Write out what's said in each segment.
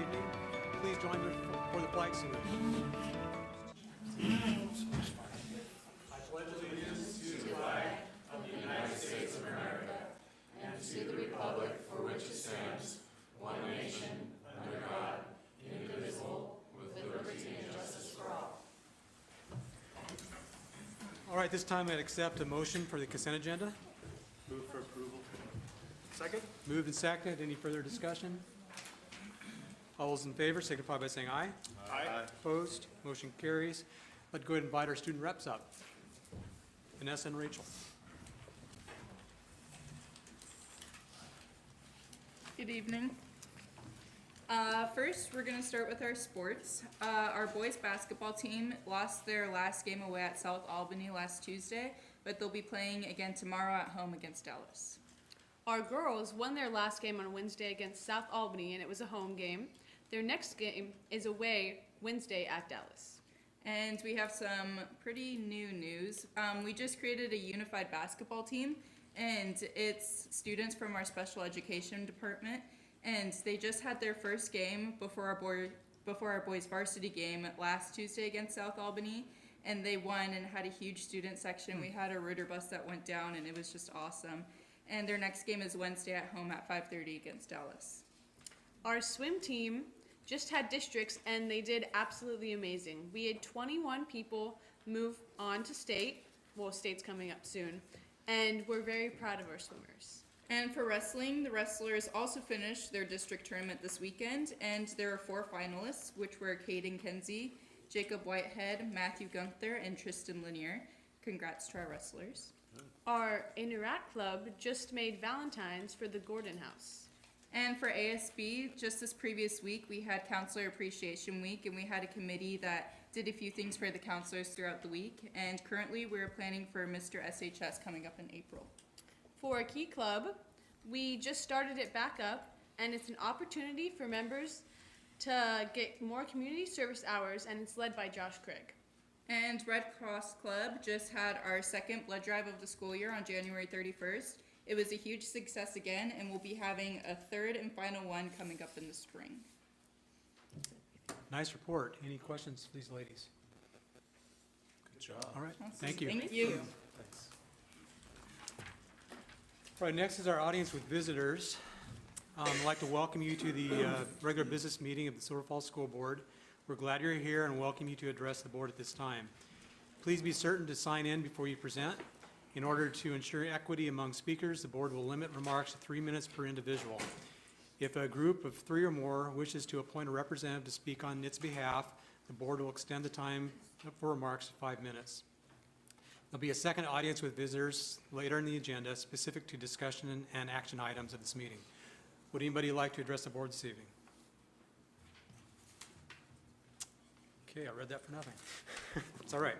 evening. Please join me for the flag salute. I pledge allegiance to the flag of the United States of America and to the republic for which it stands, one nation, under God, indivisible, with liberty and justice for all. All right, this time I'd accept a motion for the consent agenda. Move for approval. Second? Moved and seconded. Any further discussion? All those in favor signify by saying aye. Aye. Opposed? Motion carries. Let's go ahead and invite our student reps up. Vanessa and Rachel. Good evening. First, we're going to start with our sports. Our boys basketball team lost their last game away at South Albany last Tuesday, but they'll be playing again tomorrow at home against Dallas. Our girls won their last game on Wednesday against South Albany, and it was a home game. Their next game is away Wednesday at Dallas. And we have some pretty new news. We just created a unified basketball team, and it's students from our special education department. And they just had their first game before our boys varsity game last Tuesday against South Albany, and they won and had a huge student section. We had a Ritter bus that went down, and it was just awesome. And their next game is Wednesday at home at 5:30 against Dallas. Our swim team just had districts, and they did absolutely amazing. We had 21 people move on to state. Well, state's coming up soon, and we're very proud of our swimmers. And for wrestling, the wrestlers also finished their district tournament this weekend, and there are 4 finalists, which were Caden Kenzie, Jacob Whitehead, Matthew Gunther, and Tristan Lanier. Congrats to our wrestlers. Our Interact Club just made Valentines for the Gordon House. And for ASB, just this previous week, we had Counselor Appreciation Week, and we had a committee that did a few things for the counselors throughout the week. And currently, we're planning for Mr. SHS coming up in April. For a Key Club, we just started it back up, and it's an opportunity for members to get more community service hours, and it's led by Josh Craig. And Red Cross Club just had our second blood drive of the school year on January 31st. It was a huge success again, and we'll be having a third and final one coming up in the spring. Nice report. Any questions, please, ladies? Good job. All right, Awesome. thank you. Thank you. Thanks. All right, next is our audience with visitors. I'd like to welcome you to the regular business meeting of the Silver Falls School Board. We're glad you're here and welcome you to address the board at this time. Please be certain to sign in before you present. In order to ensure equity among speakers, the board will limit remarks to 3 minutes per individual. If a group of 3 or more wishes to appoint a representative to speak on its behalf, the board will extend the time for remarks to 5 minutes. There'll be a second audience with visitors later in the agenda specific to discussion and action items of this meeting. Would anybody like to address the board this evening? Okay, I read that for nothing. It's all right.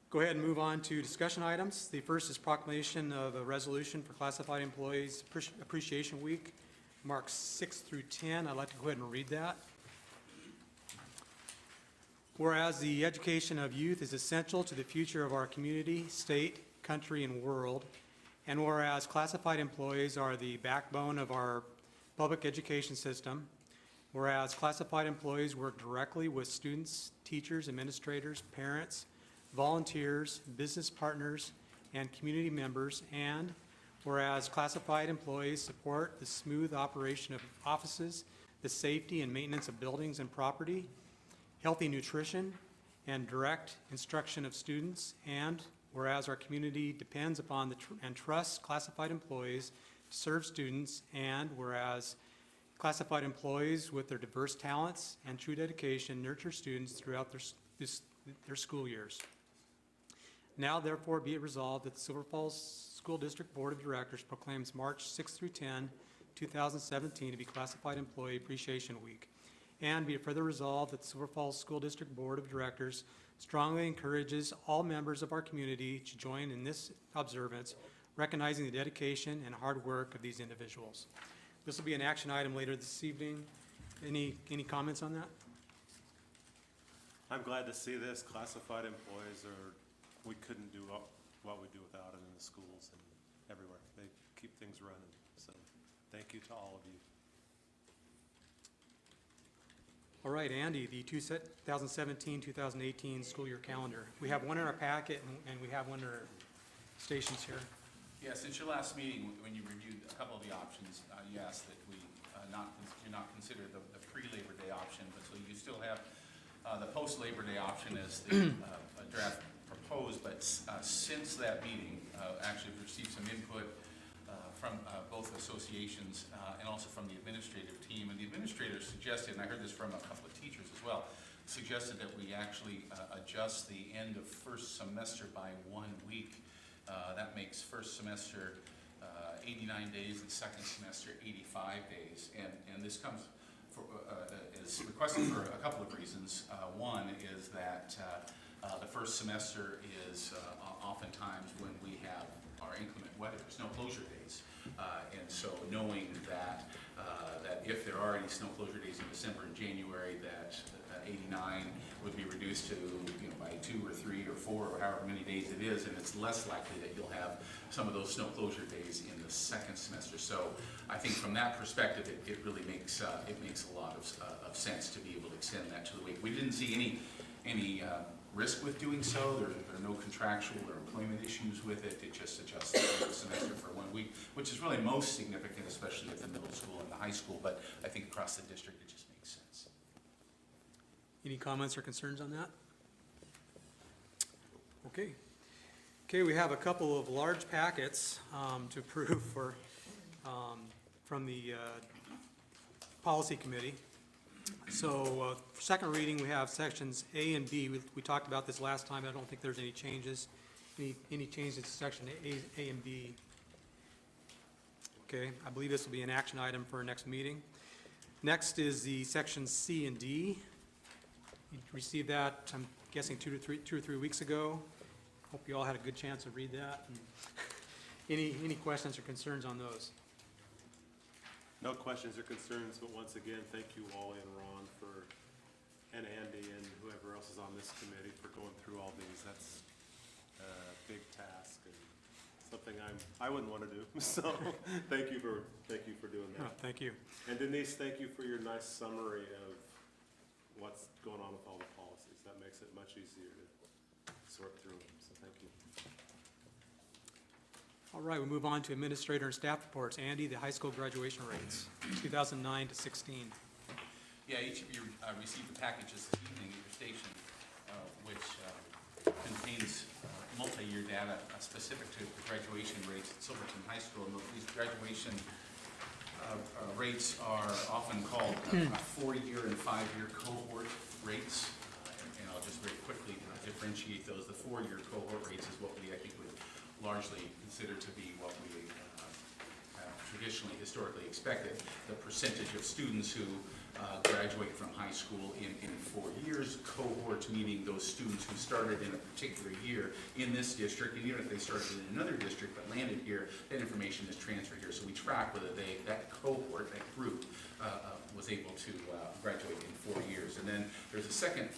Go ahead and move on to discussion items. The first is proclamation of a resolution for classified employees appreciation week, marks 6 through 10. I'd like to go ahead and read that. Whereas the education of youth is essential to the future of our community, state, country, and world, and whereas classified employees are the backbone of our public education system, whereas classified employees work directly with students, teachers, administrators, parents, volunteers, business partners, and community members, and whereas classified employees support the smooth operation of offices, the safety and maintenance of buildings and property, healthy nutrition, and direct instruction of students, and whereas our community depends upon and trusts classified employees to serve students, and whereas classified employees with their diverse talents and true dedication nurture students throughout their school years. Now, therefore, be it resolved that the Silver Falls School District Board of Directors proclaims March 6 through 10, 2017 to be Classified Employee Appreciation Week. And be it further resolved that the Silver Falls School District Board of Directors strongly encourages all members of our community to join in this observance, recognizing the dedication and hard work of these individuals. This will be an action item later this evening. Any comments on that? I'm glad to see this. Classified employees we couldn't do what we do without it in the schools and everywhere. They keep things running. So thank you to all of you. All right, Andy, the 2017-2018 school year calendar. We have one in our packet and we have one in our stations here. Yeah, since your last meeting, when you reviewed a couple of the options, you asked that we do not consider the pre-Labor Day option, but so you still have the post-Labor Day option as the draft proposed, but since that meeting, actually we've received some input from both associations and also from the administrative team. And the administrators suggested, and I heard this from a couple of teachers as well, suggested that we actually adjust the end of first semester by 1 week. That makes first semester 89 days and second semester 85 days. And this comes for, is requested for a couple of reasons. One is that the first semester is oftentimes when we have our inclement weather, snow closure days. And so knowing that that if there are any snow closure days in December and January, that 89 would be reduced to, you know, by 2 or 3 or 4 or however many days it is, and it's less likely that you'll have some of those snow closure days in the second semester. So I think from that perspective, it really makes a lot of sense to be able to extend that to the week. We didn't see any risk with doing so. There are no contractual or employment issues with it. It just adjusts the semester for 1 week, which is really most significant, especially at the middle school and the high school, but I think across the district it just makes sense. Any comments or concerns on that? Okay. Okay, we have a couple of large packets to approve for, from the policy committee. So for second reading, we have sections A and B. We talked about this last time. I don't think there's any changes. Any changes to section A and B? Okay, I believe this will be an action item for our next meeting. Next is the sections C and D. You received that, I'm guessing, 2 or 3 weeks ago. Hope you all had a good chance to read that. Any questions or concerns on those? No questions or concerns, but once again, thank you, Wally and Ron, and Andy, and whoever else is on this committee for going through all these. That's a big task and something I wouldn't want to do. So thank you for doing Oh, that. thank you. And Denise, thank you for your nice summary of what's going on with all the policies. That makes it much easier to sort through them, so thank you. All right, we move on to administrator and staff reports. Andy, the high school graduation rates, 2009 to 16. Yeah, each of you received the packages this evening at your station, which contains multi-year data specific to the graduation rates at Silverton High School. And these graduation rates are often called 4-year and 5-year cohort rates. And I'll just very quickly differentiate those. The 4-year cohort rates is what I think would largely considered to be what we have traditionally, historically expected. The percentage of students who graduate from high school in 4 years, cohorts meaning those students who started in a particular year in this district, and even if they started in another district but landed here, that information is transferred here. So we track whether that cohort, that group, was able to graduate in 4 years. And then there's a second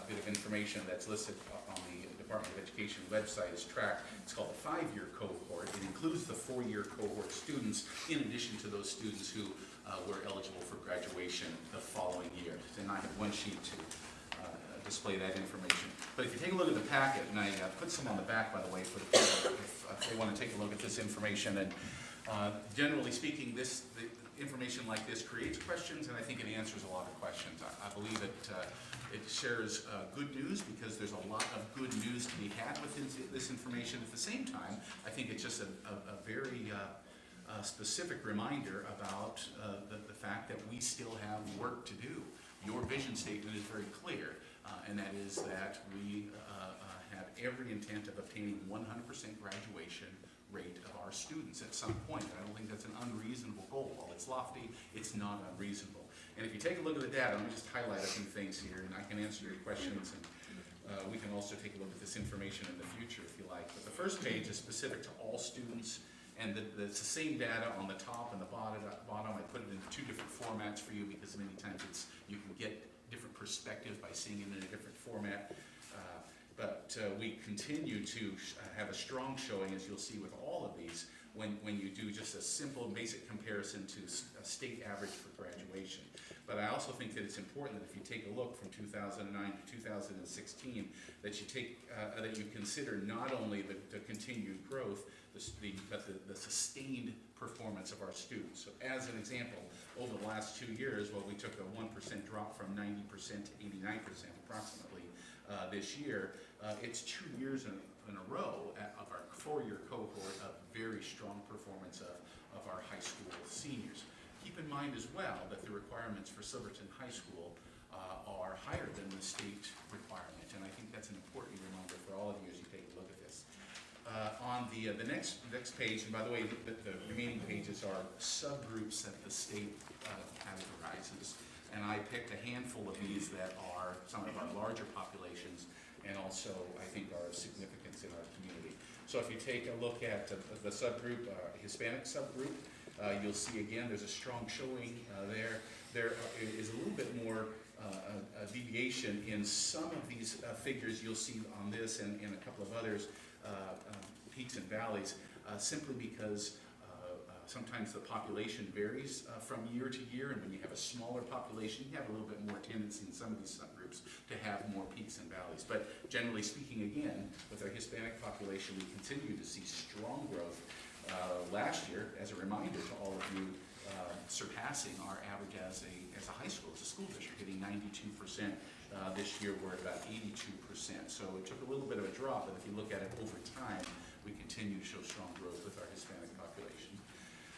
bit of information that's listed on the Department of Education website is tracked. It's called the 5-year cohort. It includes the 4-year cohort students in addition to those students who were eligible for graduation the following year. And I have one sheet to display that information. But if you take a look at the packet, and I put some on the back, by the way, for the people if they want to take a look at this information. And generally speaking, the information like this creates questions, and I think it answers a lot of questions. I believe it shares good news because there's a lot of good news to be had within this information. At the same time, I think it's just a very specific reminder about the fact that we still have work to do. Your vision statement is very clear, and that is that we have every intent of obtaining 100% graduation rate of our students at some point. I don't think that's an unreasonable goal. While it's lofty, it's not unreasonable. And if you take a look at the data, let me just highlight a few things here, and I can answer your questions, and we can also take a look at this information in the future if you like. But the first page is specific to all students, and it's the same data on the top and the bottom. I put it into 2 different formats for you because many times you can get different perspectives by seeing it in a different format. But we continue to have a strong showing, as you'll see with all of these, when you do just a simple basic comparison to a state average for graduation. But I also think that it's important that if you take a look from 2009 to 2016, that you consider not only the continued growth, but the sustained performance of our students. So as an example, over the last 2 years, well, we took a 1% drop from 90% to 89% approximately this year. It's 2 years in a row of our 4-year cohort of very strong performance of our high school seniors. Keep in mind as well that the requirements for Silverton High School are higher than the state requirement, and I think that's an important reminder for all of you as you take a look at this. On the next page, and by the way, the remaining pages are subgroups that the state categorizes, and I picked a handful of these that are some of our larger populations and also, I think, are of significance in our community. So if you take a look at the subgroup, Hispanic subgroup, you'll see again there's a strong showing there. There is a little bit more deviation in some of these figures you'll see on this and a couple of others, peaks and valleys, simply because sometimes the population varies from year to year, and when you have a smaller population, you have a little bit more tendency in some of these subgroups to have more peaks and valleys. But generally speaking, again, with our Hispanic population, we continue to see strong growth. Last year, as a reminder to all of you, surpassing our average as a high school, as a school district, hitting 92%. This year we're at about 82%. So it took a little bit of a drop, but if you look at it over time, we continue to show strong growth with our Hispanic population.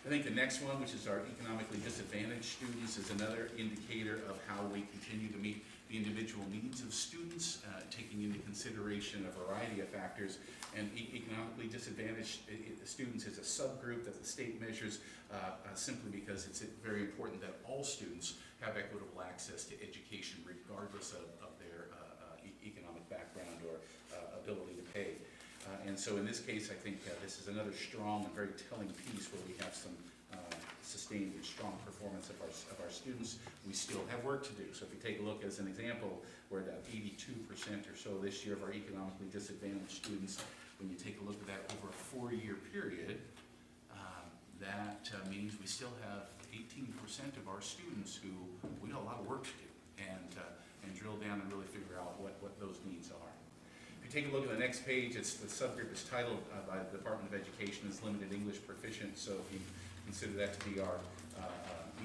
I think the next one, which is our economically disadvantaged students, is another indicator of how we continue to meet the individual needs of students, taking into consideration a variety of factors. And economically disadvantaged students is a subgroup that the state measures simply because it's very important that all students have equitable access to education regardless of their economic background or ability to pay. And so in this case, I think this is another strong and very telling piece where we have some sustained and strong performance of our students. We still have work to do. So if you take a look as an example, we're at 82% or so this year of our economically disadvantaged students. When you take a look at that over a 4-year period, that means we still have 18% of our students who we got a lot of work to do and drill down and really figure out what those needs are. If you take a look at the next page, the subgroup is titled by the Department of Education as Limited English Proficient. So if you consider that to be our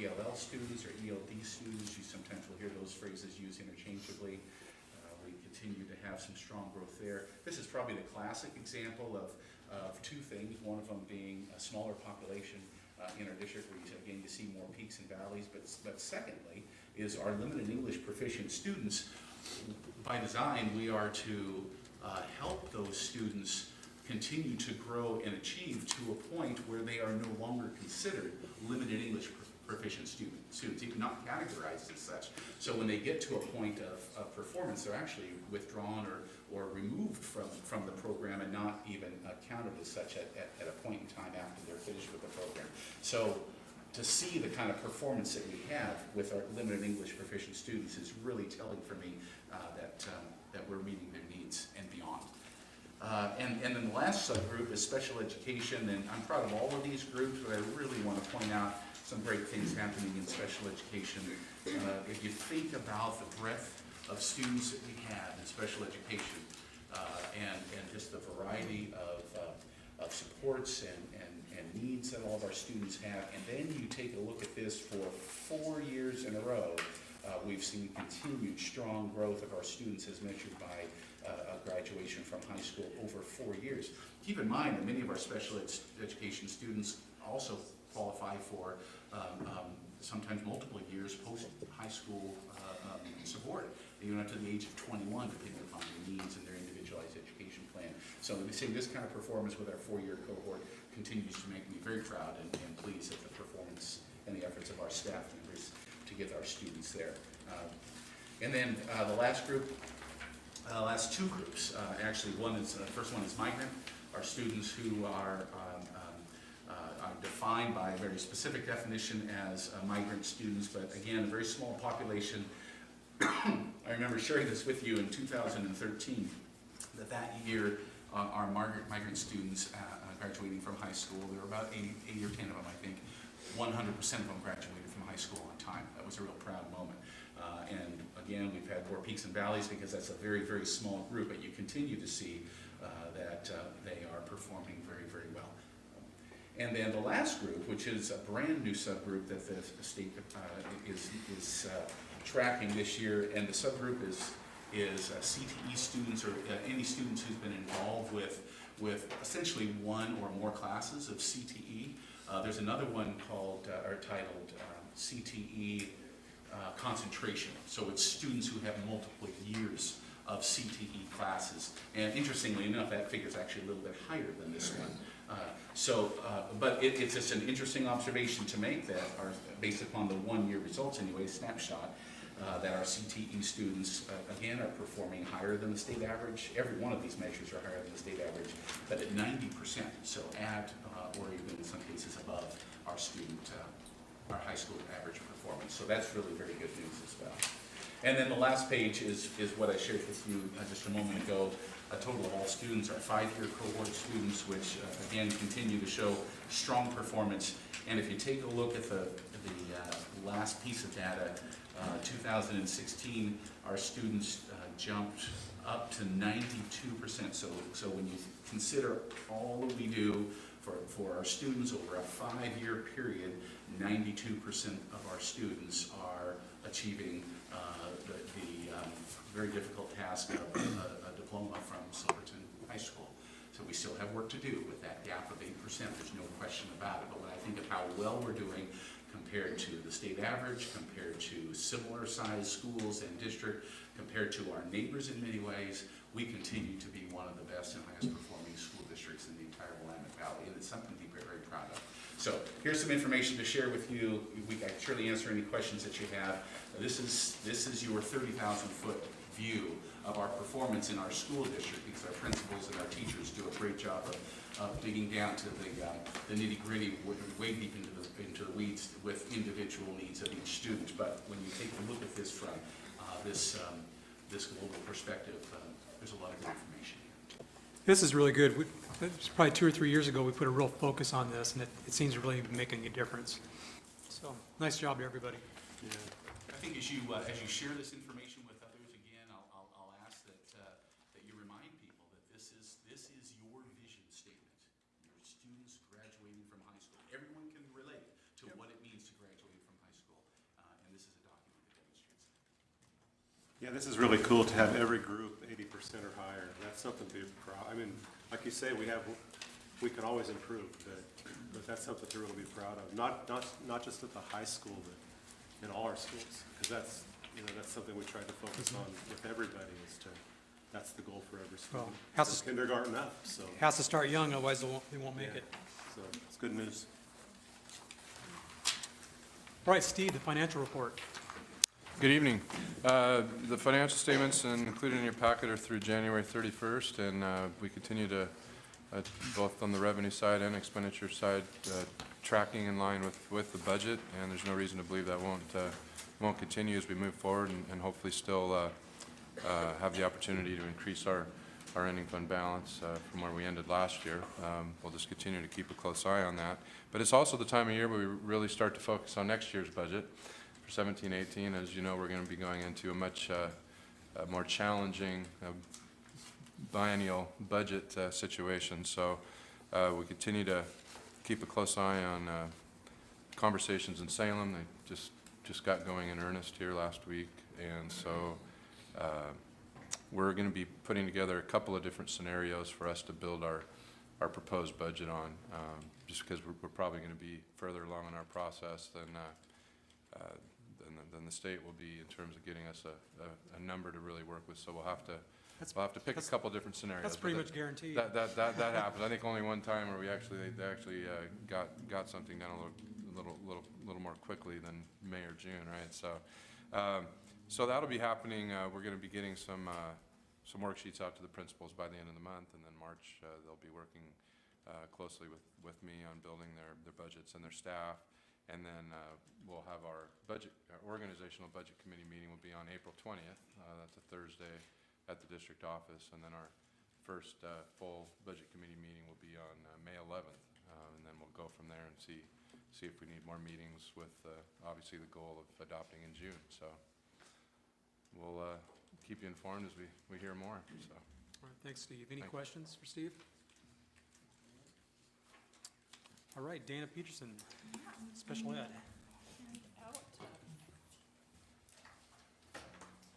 ELL students or ELD students, you sometimes will hear those phrases used interchangeably. We continue to have some strong growth there. This is probably the classic example of two things, one of them being a smaller population in our district where you see more peaks and valleys, but secondly is our limited English proficient students. By design, we are to help those students continue to grow and achieve to a point where they are no longer considered limited English proficient students, even not categorized as such. So when they get to a point of performance, they're actually withdrawn or removed from the program and not even counted as such at a point in time after they're finished with the program. So to see the kind of performance that we have with our limited English proficient students is really telling for me that we're meeting their needs and beyond. And then the last subgroup is special education, and I'm proud of all of these groups, but I really want to point out some great things happening in special education. If you think about the breadth of students that we have in special education and just the variety of supports and needs that all of our students have, and then you take a look at this for 4 years in a row, we've seen continued strong growth of our students as measured by graduation from high school over 4 years. Keep in mind that many of our special education students also qualify for sometimes multiple years post-high school support, even up to the age of 21, depending upon their needs and their individualized education plan. So we see this kind of performance with our 4-year cohort continues to make me very proud and pleased at the performance and the efforts of our staff members to get our students there. And then the last group, last two groups, actually the first one is migrant, our students who are defined by a very specific definition as migrant students, but again, a very small population. I remember sharing this with you in 2013, that year our migrant students graduating from high school. There were about eight or 10 of them, I think. 100% of them graduated from high school on time. That was a real proud moment. And again, we've had more peaks and valleys because that's a very, very small group, but you continue to see that they are performing very, very well. And then the last group, which is a brand new subgroup that the state is tracking this year, and the subgroup is CTE students, or any students who's been involved with essentially one or more classes of CTE. There's another one called or titled CTE concentration. So it's students who have multiple years of CTE classes. And interestingly enough, that figure is actually a little bit higher than this one. But it's just an interesting observation to make that based upon the one-year results anyway, snapshot, that our CTE students, again, are performing higher than the state average. Every one of these measures are higher than the state average, but at 90%, so at or even in some cases above our high school average performance. So that's really very good news as well. And then the last page is what I shared with you just a moment ago. A total of all students are 5-year cohort students, which again continue to show strong performance. And if you take a look at the last piece of data, 2016, our students jumped up to 92%. So when you consider all that we do for our students over a 5-year period, 92% of our students are achieving the very difficult task of a diploma from Silverton High School. So we still have work to do with that gap of 8%, there's no question about it. But when I think of how well we're doing compared to the state average, compared to similar sized schools and district, compared to our neighbors in many ways, we continue to be one of the best and highest performing school districts in the entire Willamette Valley, and it's something to be very, very proud of. So here's some information to share with you. We can surely answer any questions that you have. This is your 30,000-foot view of our performance in our school district, because our principals and our teachers do a great job of digging down to the nitty-gritty, way deep into the weeds with individual needs of each student. But when you take a look at this from this global perspective, there's a lot of good information here. This is really good. It's probably 2 or 3 years ago, we put a real focus on this, and it seems to really be making a difference. So, nice job to everybody. Yeah. I think as you share this information with others, again, I'll ask that you remind people that this is your vision statement. Your students graduating from high school. Everyone can relate to what it means to graduate from high school, and this is a document that demonstrates that. Yeah, this is really cool to have every group 80% or higher. That's something to be proud. I mean, like you say, we can always improve, but that's something to really be proud of. Not just at the high school, but in all our schools, because that's something we try to focus on with everybody. That's the goal for every Well, student. has to, From kindergarten up, so has to start young, otherwise they won't make Yeah. it. so it's good news. All right, Steve, the financial report. Good evening. The financial statements included in your packet are through January 31st, and we continue to, both on the revenue side and expenditure side, tracking in line with the budget, and there's no reason to believe that won't continue as we move forward, and hopefully still have the opportunity to increase our ending fund balance from where we ended last year. We'll just continue to keep a close eye on that. But it's also the time of year where we really start to focus on next year's budget. For 17-18, as you know, we're going to be going into a much more challenging biennial budget situation. So we continue to keep a close eye on conversations in Salem. They just got going in earnest here last week, and so we're going to be putting together a couple of different scenarios for us to build our proposed budget on, just because we're probably going to be further along in our process than the state will be in terms of getting us a number to really work with. So we'll have to pick a couple different scenarios. That's pretty much guaranteed. That happens. I think only one time where they actually got something done a little more quickly than May or June, right? So that'll be happening. We're going to be getting some worksheets out to the principals by the end of the month, and then March they'll be working closely with me on building their budgets and their staff. And then we'll have our organizational budget committee meeting will be on April 20th. That's a Thursday at the district office. And then our first full budget committee meeting will be on May 11th, and then we'll go from there and see if we need more meetings with obviously the goal of adopting in June. So we'll keep you informed as we hear more. So. All right, thanks, Steve. Any Thank you. questions for Steve? All right, Dana Peterson, special ed.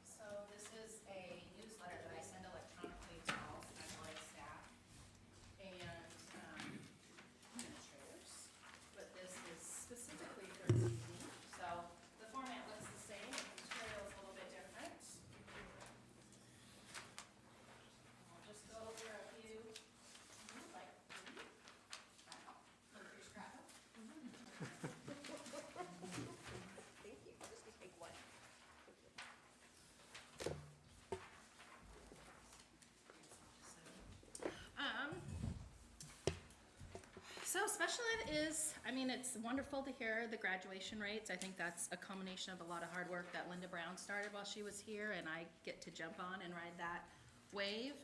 So this is a newsletter that I send electronically to all special ed staff and administrators, but this is specifically for PD. So the format looks the same, but the material is a little bit different. I'll just go over a few, like, wow, look for your scrapbook. Thank you. I'll just take one. So special ed is, I mean, it's wonderful to hear the graduation rates. I think that's a culmination of a lot of hard work that Linda Brown started while she was here, and I get to jump on and ride that wave.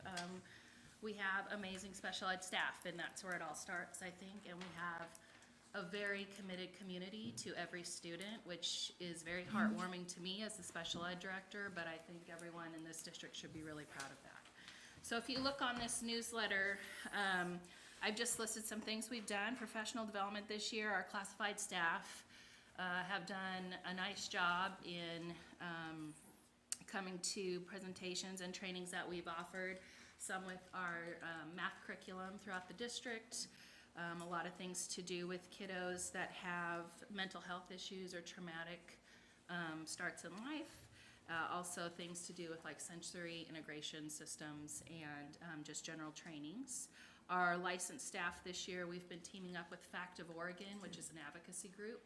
We have amazing special ed staff, and that's where it all starts, I think, and we have a very committed community to every student, which is very heartwarming to me as the special ed director, but I think everyone in this district should be really proud of that. So if you look on this newsletter, I've just listed some things we've done. Professional development this year, our classified staff have done a nice job in coming to presentations and trainings that we've offered, some with our math curriculum throughout the district, a lot of things to do with kiddos that have mental health issues or traumatic starts in life. Also things to do with like sensory integration systems and just general trainings. Our licensed staff this year, we've been teaming up with Fact of Oregon, which is an advocacy group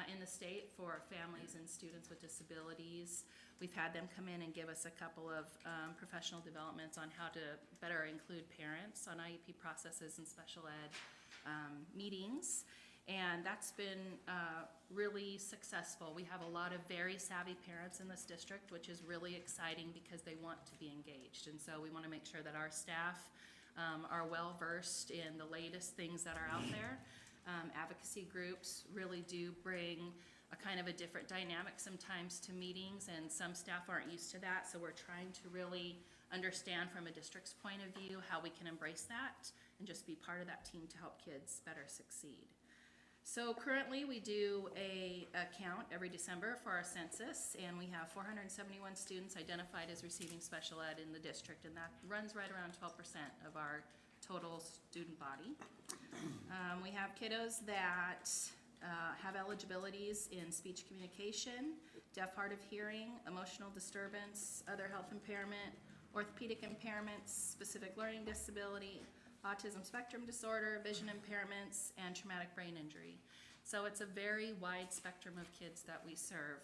in the state for families and students with disabilities. We've had them come in and give us a couple of professional developments on how to better include parents on IEP processes and special ed meetings. And that's been really successful. We have a lot of very savvy parents in this district, which is really exciting because they want to be engaged. And so we want to make sure that our staff are well versed in the latest things that are out there. Advocacy groups really do bring a kind of a different dynamic sometimes to meetings, and some staff aren't used to that, so we're trying to really understand from a district's point of view how we can embrace that and just be part of that team to help kids better succeed. So currently we do a count every December for our census, and we have 471 students identified as receiving special ed in the district, and that runs right around 12% of our total student body. We have kiddos that have eligibilities in speech communication, deaf, hard of hearing, emotional disturbance, other health impairment, orthopedic impairments, specific learning disability, autism spectrum disorder, vision impairments, and traumatic brain injury. So it's a very wide spectrum of kids that we serve.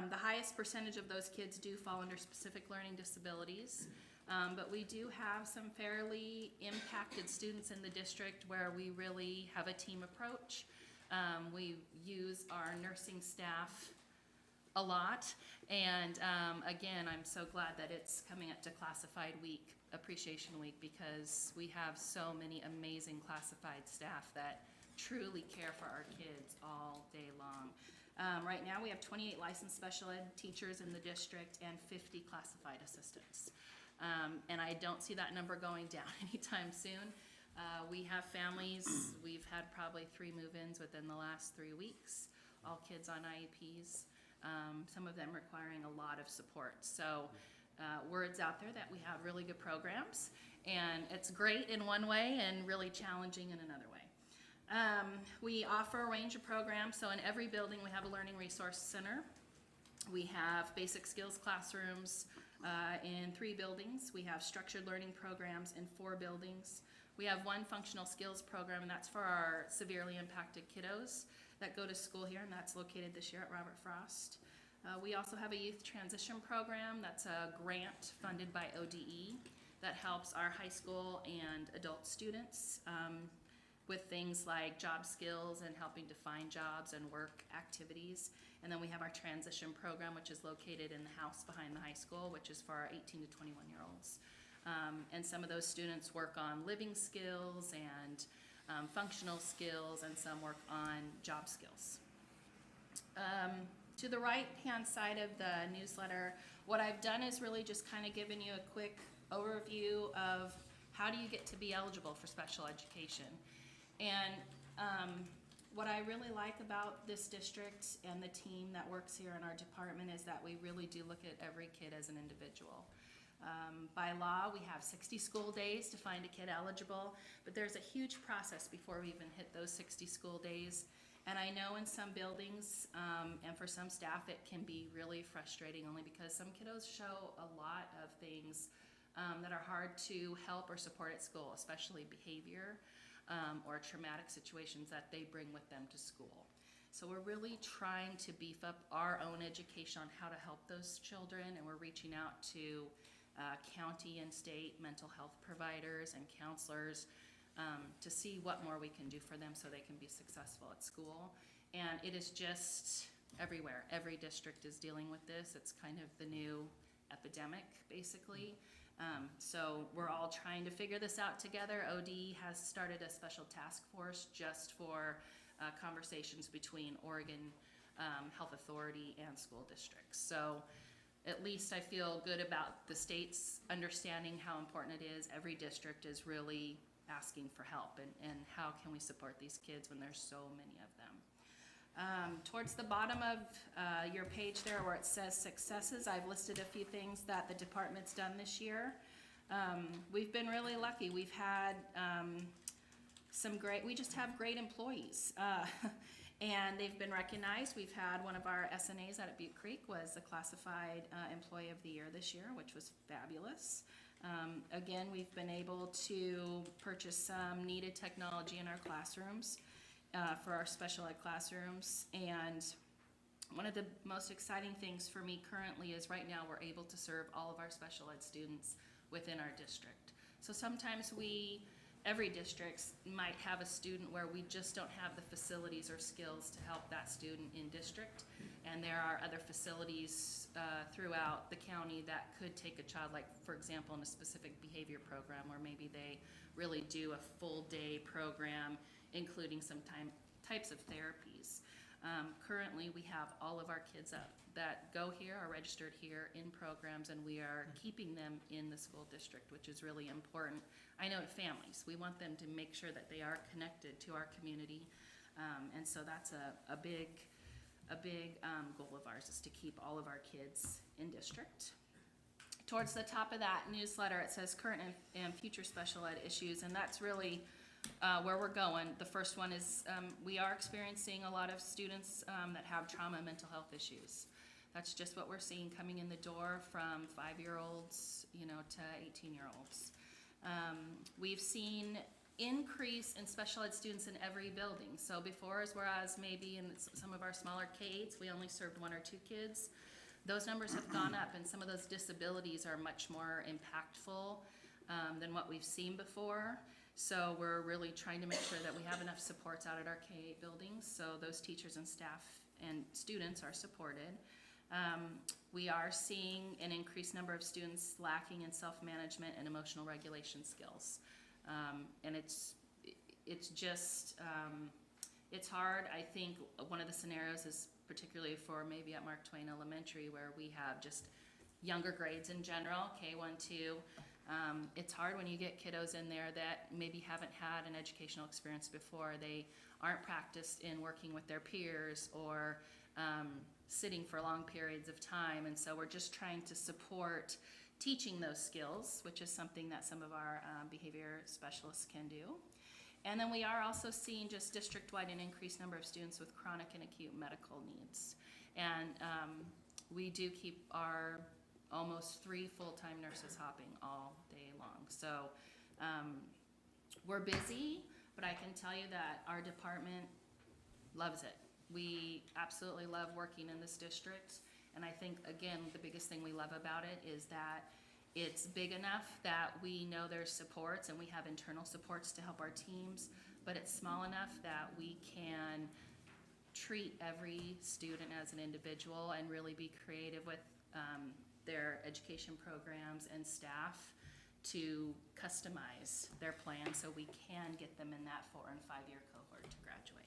The highest percentage of those kids do fall under specific learning disabilities, but we do have some fairly impacted students in the district where we really have a team approach. We use our nursing staff a lot, and again, I'm so glad that it's coming up to Classified Week, Appreciation Week, because we have so many amazing classified staff that truly care for our kids all day long. Right now we have 28 licensed special ed teachers in the district and 50 classified assistants. And I don't see that number going down anytime soon. We have families, we've had probably 3 move-ins within the last 3 weeks, all kids on IEPs. Some of them requiring a lot of support. So word's out there that we have really good programs, and it's great in one way and really challenging in another way. We offer a range of programs. So in every building we have a learning resource center. We have basic skills classrooms in 3 buildings. We have structured learning programs in 4 buildings. We have 1 functional skills program, and that's for our severely impacted kiddos that go to school here, and that's located this year at Robert Frost. We also have a youth transition program that's a grant funded by ODE that helps our high school and adult students with things like job skills and helping to find jobs and work activities. And then we have our transition program, which is located in the house behind the high school, which is for our 18 to 21-year-olds. And some of those students work on living skills and functional skills, and some work on job skills. To the right-hand side of the newsletter, what I've done is really just kind of given you a quick overview of how do you get to be eligible for special education. And what I really like about this district and the team that works here in our department is that we really do look at every kid as an individual. By law, we have 60 school days to find a kid eligible, but there's a huge process before we even hit those 60 school days. And I know in some buildings and for some staff it can be really frustrating, only because some kiddos show a lot of things that are hard to help or support at school, especially behavior or traumatic situations that they bring with them to school. So we're really trying to beef up our own education on how to help those children, and we're reaching out to county and state mental health providers and counselors to see what more we can do for them so they can be successful at school. And it is just everywhere. Every district is dealing with this. It's kind of the new epidemic, basically. So we're all trying to figure this out together. OD has started a special task force just for conversations between Oregon Health Authority and school districts. So at least I feel good about the state's understanding how important it is. Every district is really asking for help, and how can we support these kids when there's so many of them. Towards the bottom of your page there where it says successes, I've listed a few things that the department's done this year. We've been really lucky. We've had we just have great employees. And they've been recognized. We've had one of our SNAs out at Butte Creek was the classified employee of the year this year, which was fabulous. Again, we've been able to purchase some needed technology in our classrooms for our special ed classrooms. And one of the most exciting things for me currently is right now we're able to serve all of our special ed students within our district. So sometimes every district might have a student where we just don't have the facilities or skills to help that student in district. And there are other facilities throughout the county that could take a child, like for example in a specific behavior program, where maybe they really do a full day program including some types of therapies. Currently we have all of our kids up that go here, are registered here in programs, and we are keeping them in the school district, which is really important. I know families, we want them to make sure that they are connected to our community, and so that's a big goal of ours, is to keep all of our kids in district. Towards the top of that newsletter it says current and future special ed issues, and that's really where we're going. The first one is we are experiencing a lot of students that have trauma and mental health issues. That's just what we're seeing coming in the door, from 5-year-olds, to 18-year-olds. We've seen increase in special ed students in every building. So before, whereas maybe in some of our smaller K-8s we only served 1 or 2 kids, those numbers have gone up, and some of those disabilities are much more impactful than what we've seen before. So we're really trying to make sure that we have enough supports out at our K-8 buildings, so those teachers and staff and students are supported. We are seeing an increased number of students lacking in self-management and emotional regulation skills. And it's hard. I think one of the scenarios is particularly for maybe at Mark Twain Elementary, where we have just younger grades in general, K1, 2. It's hard when you get kiddos in there that maybe haven't had an educational experience before. They aren't practiced in working with their peers or sitting for long periods of time, and so we're just trying to support teaching those skills, which is something that some of our behavior specialists can do. And then we are also seeing just district-wide an increased number of students with chronic and acute medical needs. And we do keep our almost 3 full-time nurses hopping all day long. So we're busy, but I can tell you that our department loves it. We absolutely love working in this district. And I think, again, the biggest thing we love about it is that it's big enough that we know there's supports, and we have internal supports to help our teams, but it's small enough that we can treat every student as an individual and really be creative with their education programs and staff to customize their plan so we can get them in that 4- and 5-year cohort to graduate.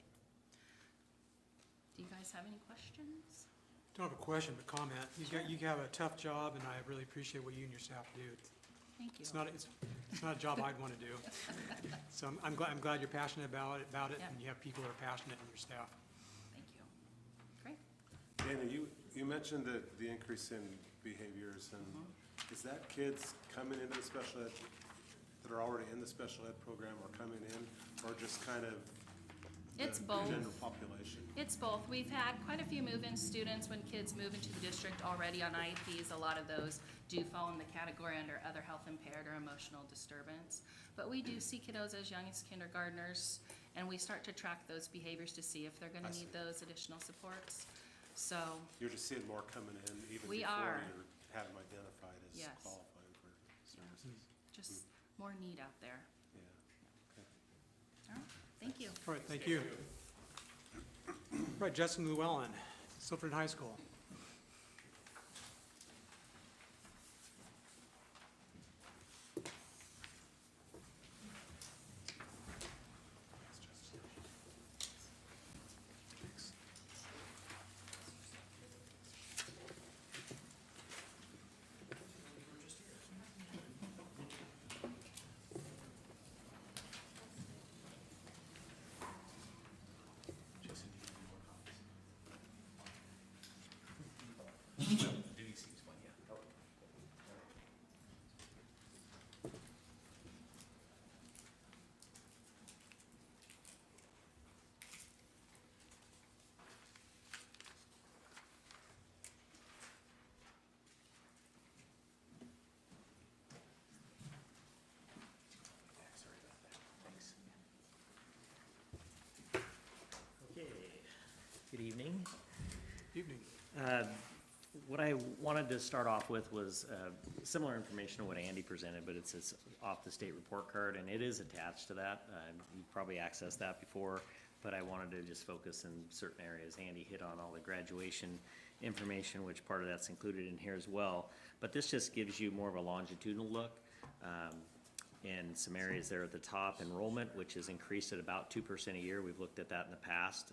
Do you guys have any questions? Don't have a question, but comment. You have a tough job, and I really appreciate what you and your staff do. Thank you. It's not a job I'd want to do. So I'm glad you're passionate about it, Yeah. and you have people that are passionate in your staff. Thank you. Great. Dana, you mentioned the increase in behaviors, and is that kids coming into the special ed that are already in the special ed program or coming in, or just kind of It's the both. general population? It's both. We've had quite a few move-in students when kids move into the district already on IEPs. A lot of those do fall in the category under other health impaired or emotional disturbance. But we do see kiddos as young as kindergartners, and we start to track those behaviors to see if they're I gonna see. need those additional supports. So, You're just seeing more coming in even We before are. you have them identified as Yes. qualifying for services. just more need out there. Yeah. Okay. All right, thank you. All right, thank you. All right, Justin Llewellyn, Silverton High School. Jason, do you have any more comments? Do you see this one? Yeah. Sorry about that. Thanks. Okay, good evening. Evening. What I wanted to start off with was similar information to what Andy presented, but it's this off-the-state report card, and it is attached to that. You've probably accessed that before, but I wanted to just focus in certain areas. Andy hit on all the graduation information, which part of that's included in here as well. But this just gives you more of a longitudinal look. And some areas there at the top, enrollment, which has increased at about 2% a year. We've looked at that in the past.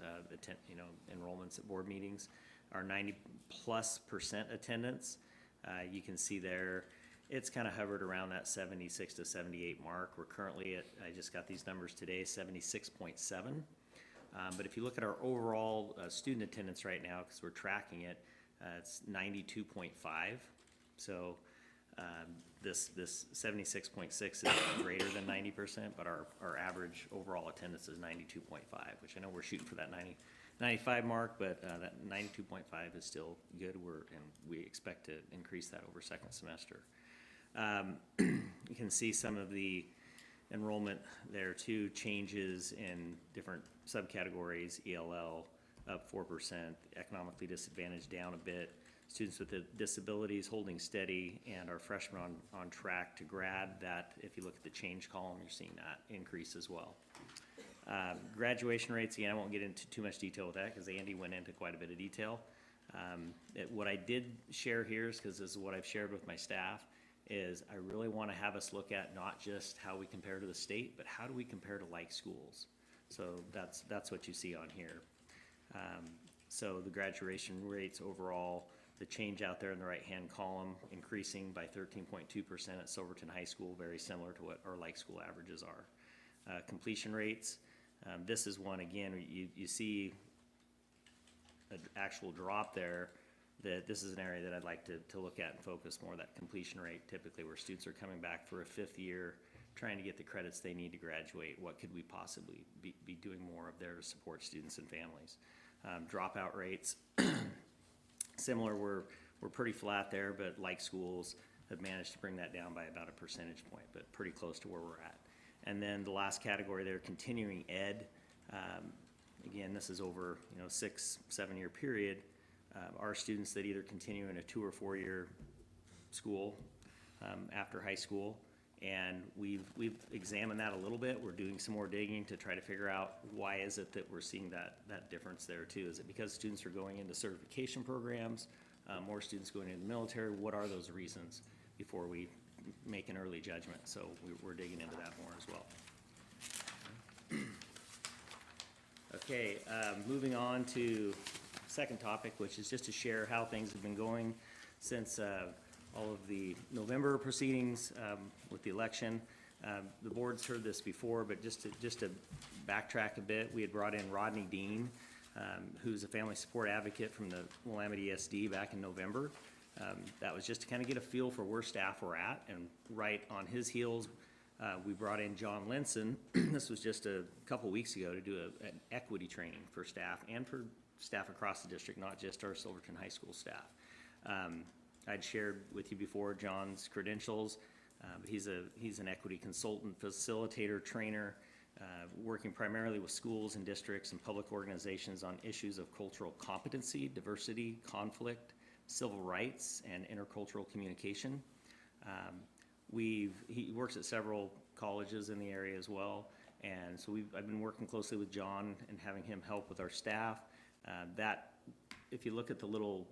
Enrollments at board meetings are 90+% attendance. You can see there, it's kind of hovered around that 76 to 78 mark. We're currently at, I just got these numbers today, 76.7. But if you look at our overall student attendance right now, because we're tracking it, it's 92.5. So this 76.6 is greater than 90%, but our average overall attendance is 92.5, which I know we're shooting for that 95 mark, but that 92.5 is still good. And we expect to increase that over second semester. You can see some of the enrollment there too, changes in different subcategories. ELL up 4%, economically disadvantaged down a bit. Students with disabilities holding steady, and our freshmen on track to grad. That, if you look at the change column, you're seeing that increase as well. Graduation rates, again, I won't get into too much detail with that because Andy went into quite a bit of detail. What I did share here is, because this is what I've shared with my staff, is I really want to have us look at not just how we compare to the state, but how do we compare to like schools. So that's what you see on here. So the graduation rates overall, the change out there in the right-hand column, increasing by 13.2% at Silverton High School, very similar to what our like school averages are. Completion rates, this is one, again, you see an actual drop there, that this is an area that I'd like to look at and focus more, that completion rate, typically where students are coming back for a 5th year, trying to get the credits they need to graduate. What could we possibly be doing more of there to support students and families? Dropout rates, similar, we're pretty flat there, but like schools have managed to bring that down by about a percentage point, but pretty close to where we're at. And then the last category there, continuing ed. Again, this is over 6-7 year period. Our students that either continue in a 2 or 4 year school after high school, and we've examined that a little bit. We're doing some more digging to try to figure out why is it that we're seeing that difference there too. Is it because students are going into certification programs, more students going into the military? What are those reasons before we make an early judgment. So we're digging into that more as well. Okay, moving on to second topic, which is just to share how things have been going since all of the November proceedings with the election. The board's heard this before, but just to backtrack a bit, we had brought in Rodney Dean, who's a family support advocate from the Willamette ESD back in November. That was just to kind of get a feel for where staff were at, and right on his heels, we brought in John Linson. This was just a couple weeks ago to do an equity training for staff and for staff across the district, not just our Silverton High School staff. I'd shared with you before John's credentials, but he's an equity consultant, facilitator, trainer, working primarily with schools and districts and public organizations on issues of cultural competency, diversity, conflict, civil rights, and intercultural communication. He works at several colleges in the area as well, and so I've been working closely with John and having him help with our staff. If you look at the little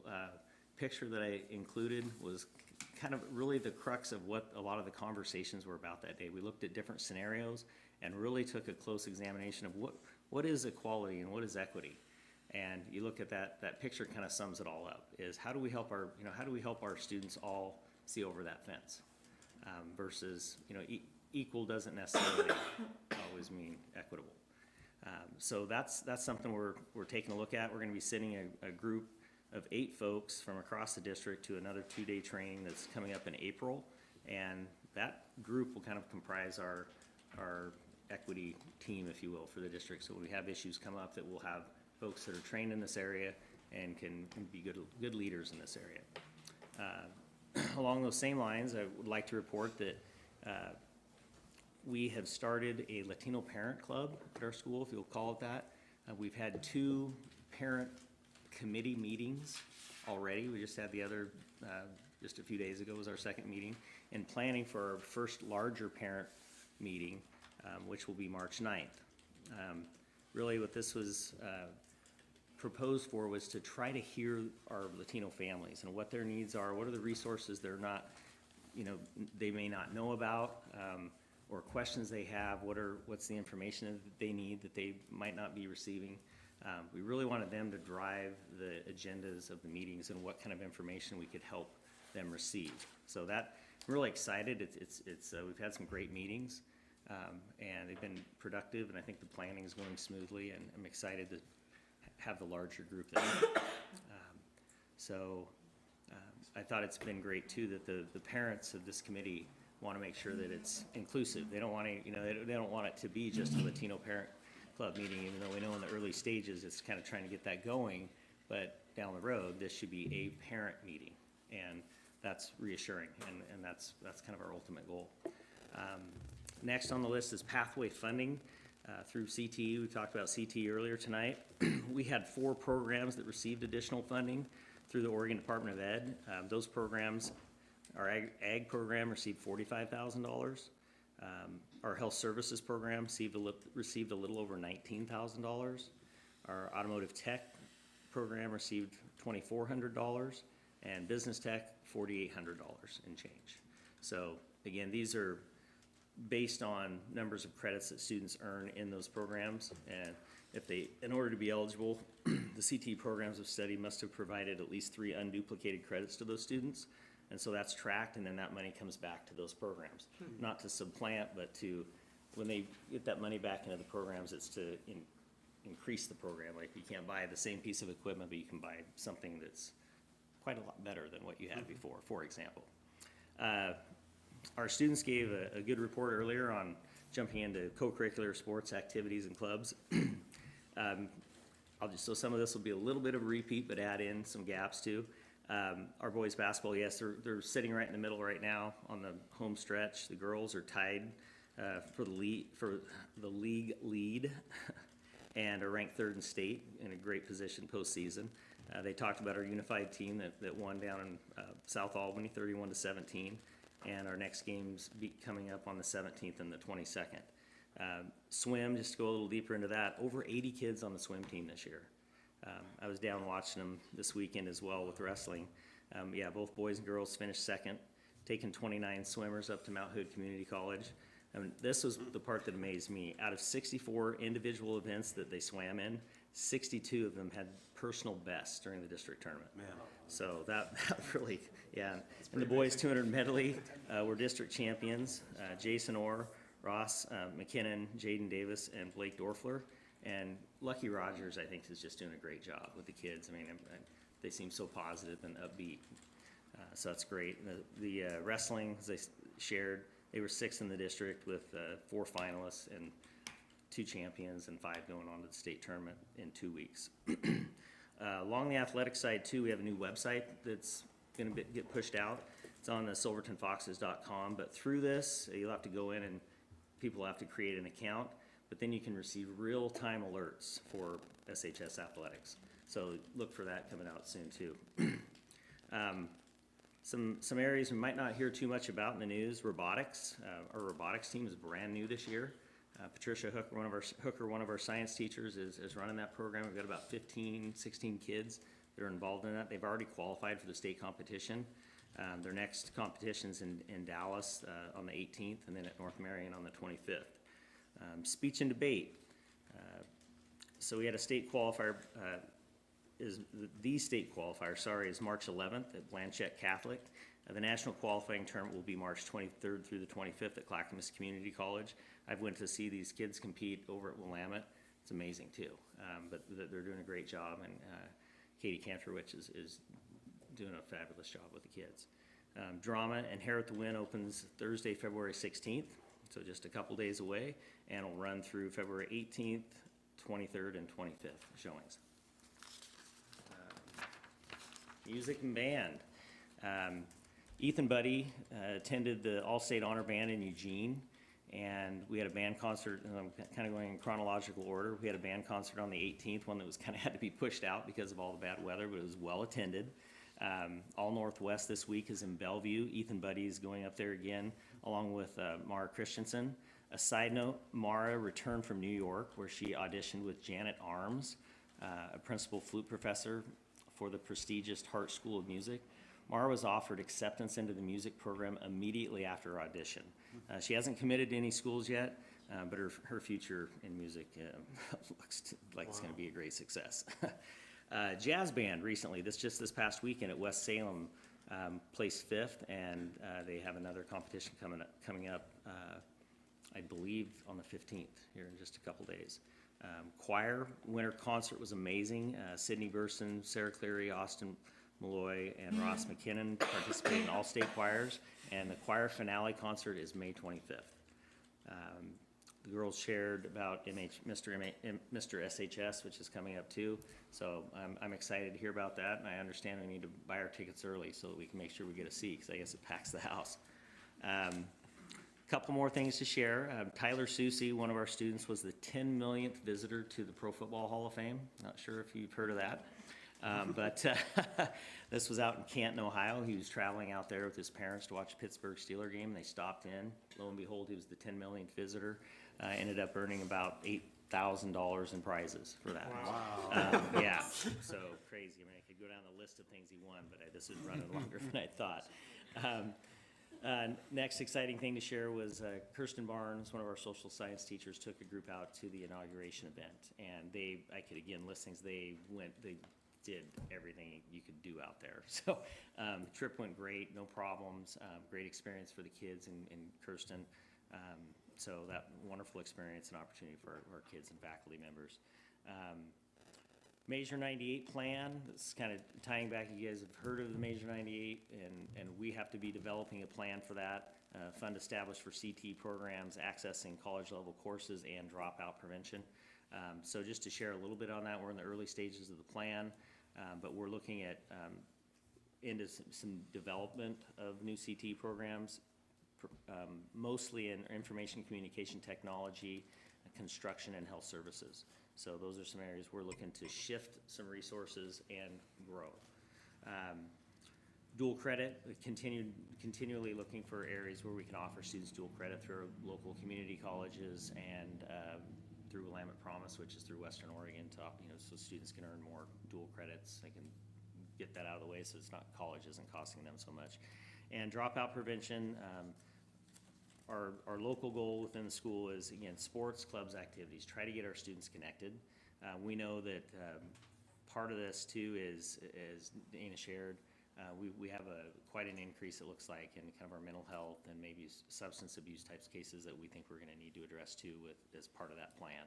picture that I included, was kind of really the crux of what a lot of the conversations were about that day. We looked at different scenarios and really took a close examination of what is equality and what is equity. And you look at that picture, kind of sums it all up, is how do we help our students all see over that fence? Versus, equal doesn't necessarily always mean equitable. So that's something we're taking a look at. We're gonna be sending a group of 8 folks from across the district to another 2-day training that's coming up in April. And that group will kind of comprise our equity team, if you will, for the district. So when we have issues come up, that we'll have folks that are trained in this area and can be good leaders in this area. Along those same lines, I would like to report that we have started a Latino parent club at our school, if you'll call it that. We've had 2 parent committee meetings already. We just had the other, just a few days ago was our second meeting, and planning for our first larger parent meeting, which will be March 9th. Really what this was proposed for was to try to hear our Latino families and what their needs are, what are the resources they're not, they may not know about, or questions they have, what's the information that they need that they might not be receiving. We really wanted them to drive the agendas of the meetings and what kind of information we could help them receive. So that, I'm really excited. We've had some great meetings, and they've been productive, and I think the planning is going smoothly, and I'm excited to have the larger group there. I thought it's been great too that the parents of this committee want to make sure that it's inclusive. They don't want to, they don't want it to be just a Latino parent club meeting, even though we know in the early stages it's kind of trying to get that going, but down the road this should be a parent meeting, and that's reassuring, and that's kind of our ultimate goal. Next on the list is pathway funding through CTE. We talked about CTE earlier tonight. We had 4 programs that received additional funding through the Oregon Department of Ed. Those programs, our ag program received $45,000. Our health services program received a little over $19,000. Our automotive tech program received $2,400, and business tech $4,800 and change. So again, these are based on numbers of credits that students earn in those programs, and in order to be eligible, the CTE programs of study must have provided at least 3 unduplicated credits to those students. And so that's tracked, and then that money comes back to those programs. Not to supplant, but when they get that money back into the programs, it's to increase the program. Like, you can't buy the same piece of equipment, but you can buy something that's quite a lot better than what you had before, for example. Our students gave a good report earlier on jumping into co-curricular sports activities and clubs. So some of this will be a little bit of a repeat, but add in some gaps too. Our boys basketball, yes, they're sitting right in the middle right now on the home stretch. The girls are tied for the league lead and are ranked 3rd in state, in a great position postseason. They talked about our unified team that won down in South Albany 31-17, and our next game's coming up on the 17th and the 22nd. Swim, just to go a little deeper into that, over 80 kids on the swim team this year. I was down watching them this weekend as well with wrestling. Both boys and girls finished second. taking 29 swimmers up to Mount Hood Community College. And this was the part that amazed me. Out of 64 individual events that they swam in, 62 of them had personal bests during the district tournament. Man. So that really, yeah. And the boys 200 medley were district champions. Jason Orr, Ross McKinnon, Jaden Davis, and Blake Dorfler. And Lucky Rogers, I think, is just doing a great job with the kids. I mean, they seem so positive and upbeat. So that's great. The wrestling, as they shared, they were 6th in the district with 4 finalists and 2 champions and 5 going on to the state tournament in 2 weeks. Along the athletic side too, we have a new website that's gonna get pushed out. It's on the silvertonfoxes.com, but through this, you'll have to go in and people have to create an account, but then you can receive real-time alerts for SHS athletics. So look for that coming out soon too. Some areas we might not hear too much about in the news, robotics. Our robotics team is brand new this year. Patricia Hooker, one of our science teachers, is running that program. We've got about 15, 16 kids that are involved in that. They've already qualified for the state competition. Their next competition's in Dallas on the 18th, and then at North Marion on the 25th. Speech and debate. So we had a state qualifier, the state qualifier, is March 11th at Blanchette Catholic. The national qualifying tournament will be March 23rd through the 25th at Clackamas Community College. I've went to see these kids compete over at Willamette. It's amazing too, but they're doing a great job, and Katie Kantrowicz is doing a fabulous job with the kids. Drama, Inherit the Win opens Thursday, February 16th, so just a couple days away, and will run through February 18th, 23rd, and 25th showings. Music and band. Ethan Buddy attended the All-State Honor Band in Eugene, and we had a band concert, and I'm kind of going in chronological order. We had a band concert on the 18th, one that was kind of had to be pushed out because of all the bad weather, but it was well attended. All Northwest this week is in Bellevue. Ethan Buddy is going up there again, along with Mara Christensen. A side note, Mara returned from New York, where she auditioned with Janet Arms, a principal flute professor for the prestigious Hart School of Music. Mara was offered acceptance into the music program immediately after her audition. She hasn't committed to any schools yet, but her future in music looks like it's going to be a great success. Jazz band recently, this past weekend at West Salem, placed 5th, and they have another competition coming up, I believe on the 15th here in just a couple days. Choir winter concert was amazing. Sydney Burson, Sarah Cleary, Austin Malloy, and Ross McKinnon participated in all state choirs, and the choir finale concert is May 25th. The girls shared about Mr. SHS, which is coming up too, so I'm excited to hear about that, and I understand we need to buy our tickets early so that we can make sure we get a seat, because I guess it packs the house. Couple more things to share. Tyler Susie, one of our students, was the 10 millionth visitor to the Pro Football Hall of Fame. Not sure if you've heard of that. But this was out in Canton, Ohio. He was traveling out there with his parents to watch a Pittsburgh Steelers game. They stopped in. Lo and behold, he was the 10 millionth visitor. Ended up earning about $8,000 in prizes for that. Wow. Yeah, so crazy. I mean, I could go down the list of things he won, but this is running longer than I thought. Next exciting thing to share was Kirsten Barnes, one of our social science teachers, took a group out to the inauguration event, and I could again list things. They did everything you could do out there. So the trip went great, no problems, great experience for the kids and Kirsten. So that wonderful experience and opportunity for our kids and faculty members. Measure 98 plan, that's kind of tying back, you guys have heard of the Measure 98, and we have to be developing a plan for that. Fund established for CT programs, accessing college level courses, and dropout prevention. So just to share a little bit on that, we're in the early stages of the plan, but we're looking at into some development of new CT programs, mostly in information communication technology, construction, and health services. So those are some areas we're looking to shift some resources and grow. Dual credit, continually looking for areas where we can offer students dual credit through our local community colleges and through Willamette Promise, which is through Western Oregon, so students can earn more dual credits. They can get that out of the way so it's not college isn't costing them so much. And dropout prevention, our local goal within the school is, again, sports, clubs, activities, try to get our students connected. We know that part of this too is, as Dana shared, we have quite an increase, it looks like, in kind of our mental health and maybe substance abuse types of cases that we think we're gonna need to address too as part of that plan.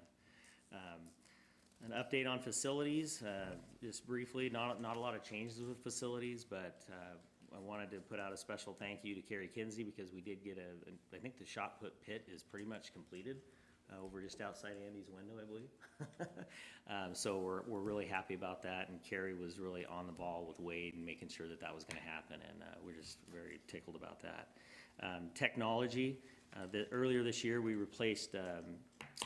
An update on facilities, just briefly, not a lot of changes with facilities, but I wanted to put out a special thank you to Carrie Kinsey because we did get I think the shot put pit is pretty much completed over just outside Andy's window, I believe. So we're really happy about that, and Carrie was really on the ball with Wade and making sure that that was gonna happen, and we're just very tickled about that. Technology, earlier this year we replaced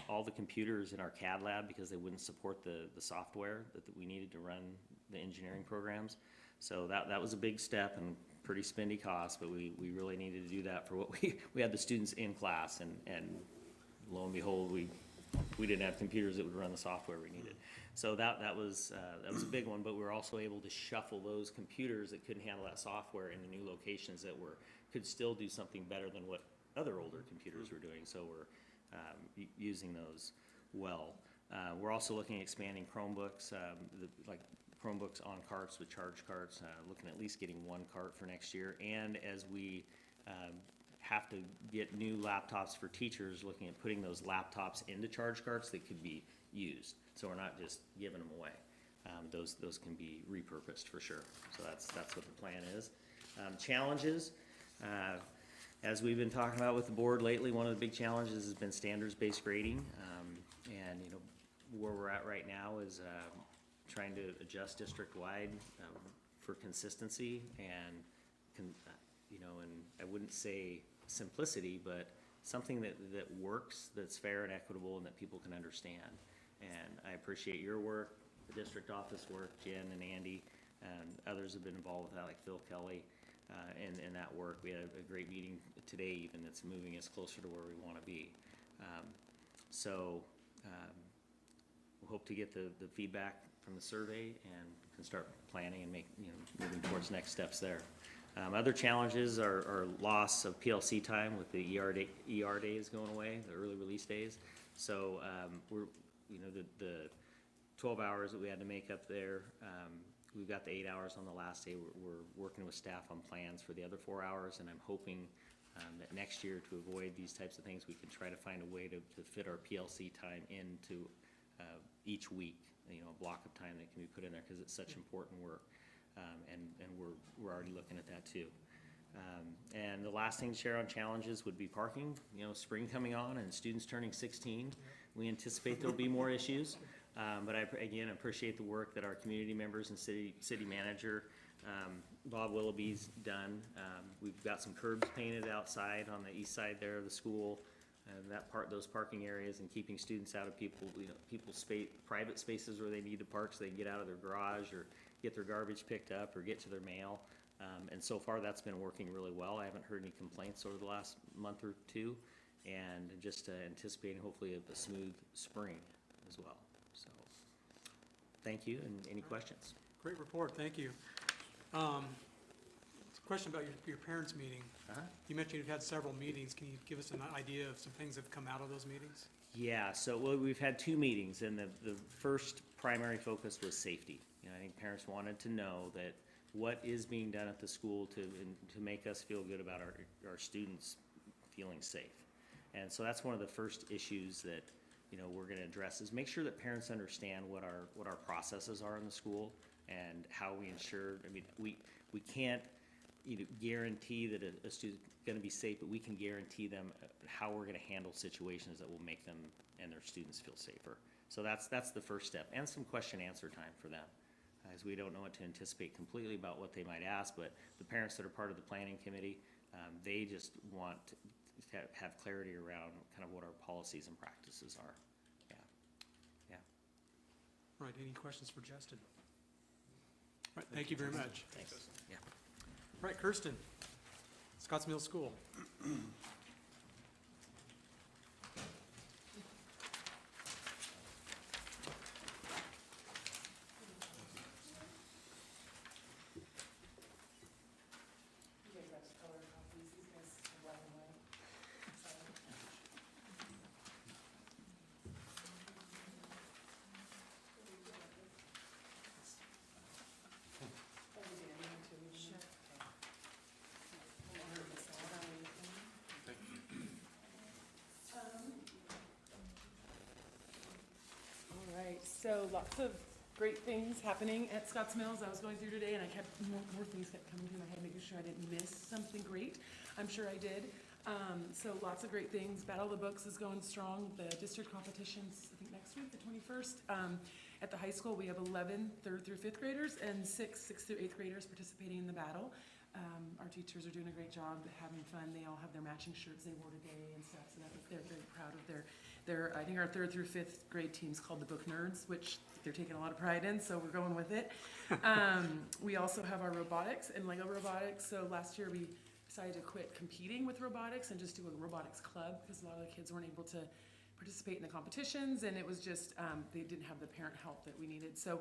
all the computers in our CAD lab because they wouldn't support the software that we needed to run the engineering programs. So that was a big step and pretty spendy cost, but we really needed to do that for what we had the students in class, and lo and behold, we didn't have computers that would run the software we needed. So that was a big one, but we were also able to shuffle those computers that couldn't handle that software into new locations that could still do something better than what other older computers were doing. So we're using those well. We're also looking at expanding Chromebooks, like Chromebooks on carts with charge carts, looking at least getting one cart for next year. And as we have to get new laptops for teachers, looking at putting those laptops into charge carts that could be used. So we're not just giving them away. Those can be repurposed for sure. So that's what the plan is. Challenges, as we've been talking about with the board lately, one of the big challenges has been standards-based grading. And you know, where we're at right now is trying to adjust district-wide for consistency and, you know, and I wouldn't say simplicity, but something that works, that's fair and equitable, and that people can understand. And I appreciate your work, the district office work, Jen and Andy, and others have been involved with that, like Phil Kelly, in that work. We had a great meeting today even that's moving us closer to where we want to be. We'll hope to get the feedback from the survey and can start planning and moving towards next steps there. Other challenges are loss of PLC time with the ER days going away, the early release days. So the 12 hours that we had to make up there, we've got the 8 hours on the last day. We're working with staff on plans for the other 4 hours, and I'm hoping that next year, to avoid these types of things, we can try to find a way to fit our PLC time into each week, you know, a block of time that can be put in there because it's such important work. And we're already looking at that too. And the last thing to share on challenges would be parking. You know, spring coming on and students turning 16. We anticipate there'll be more issues. But I, again, appreciate the work that our community members and city manager, Bob Willoughby's done. We've got some curbs painted outside on the east side there of the school. Those parking areas, and keeping students out of people's private spaces where they need to park so they can get out of their garage or get their garbage picked up or get to their mail. And so far that's been working really well. I haven't heard any complaints over the last month or two, and just anticipating hopefully a smooth spring as well. So thank you, and any questions? Great report, thank you. Question about your parents' meeting. You mentioned you've had several meetings. Can you give us an idea of some things that have come out of those meetings? Yeah, so we've had 2 meetings, and the first primary focus was safety. You know, I think parents wanted to know that what is being done at the school to make us feel good about our students feeling safe. And so that's one of the first issues that, you know, we're going to address, is make sure that parents understand what our processes are in the school and how we ensure. I mean, we can't guarantee that a student's going to be safe, but we can guarantee them how we're going to handle situations that will make them and their students feel safer. So that's the first step, and some question answer time for them, as we don't know what to anticipate completely about what they might ask, but the parents that are part of the planning committee, they just want to have clarity around kind of what our policies and practices are. Yeah. Right, any questions for Justin? Right, thank you very much. Thanks. Yeah. Right, Kirsten, Scotts Mills School. You guys have to color So lots of great things happening at Scotts Mills. I was going through today and I kept, more things kept coming to my head, making sure I didn't miss something great. I'm sure I did. So lots of great things. Battle of the Books is going strong. The district competitions, I think next week, the 21st. At the high school, we have 11 3rd through 5th graders and 6th through 8th graders participating in the battle. Our teachers are doing a great job having fun. They all have their matching shirts they wore today and stuff, so they're very proud of their, I think our 3rd through 5th grade team's called the Book Nerds, which they're taking a lot of pride in, so we're going with it. We also have our robotics and Lego robotics. So last year we decided to quit competing with robotics and just do a robotics club because a lot of the kids weren't able to participate in the competitions, and it was just, they didn't have the parent help that we needed. So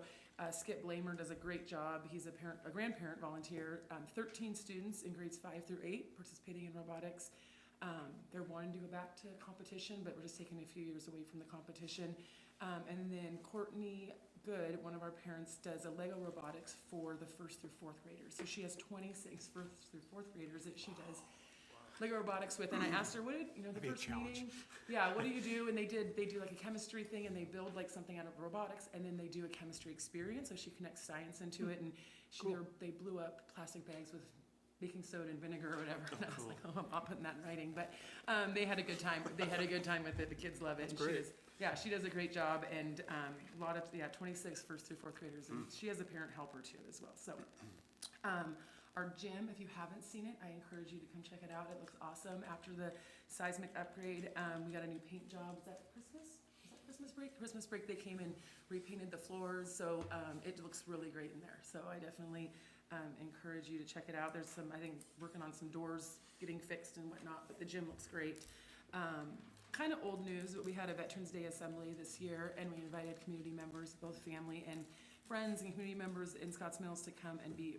Skip Blamer does a great job. He's a grandparent volunteer. 13 students in grades 5 through 8 participating in robotics. They're wanting to go back to competition, but we're just taking a few years away from the competition. And then Courtney Good, one of our parents, does a Lego robotics for the 1st through 4th graders. So she has 26 1st through 4th graders that she does Lego robotics with. And I asked her, what did, the That'd be a first challenge. meeting, yeah, what do you do? And they do like a chemistry thing, and they build like something out of robotics, and then they do a chemistry experience. So she connects science into it, and they blew up plastic bags with baking soda and vinegar or whatever. And I was like, oh, I'm not putting that in writing. But they had a good time. They had a good time with it. The kids love it. That's And great. she does a great job. And a lot of, 26 1st through 4th graders. And she has a parent helper too as well. So our gym, if you haven't seen it, I encourage you to come check it out. It looks awesome. After the seismic upgrade, we got a new paint job. Was that Christmas? Was that Christmas break? Christmas break, they came and repainted the floors. So it looks really great in there. So I definitely encourage you to check it out. There's some, I think, working on some doors getting fixed and whatnot, but the gym looks great. Kind of old news, but we had a Veterans Day assembly this year, and we invited community members, both family and friends and community members in Scotts Mills, to come and be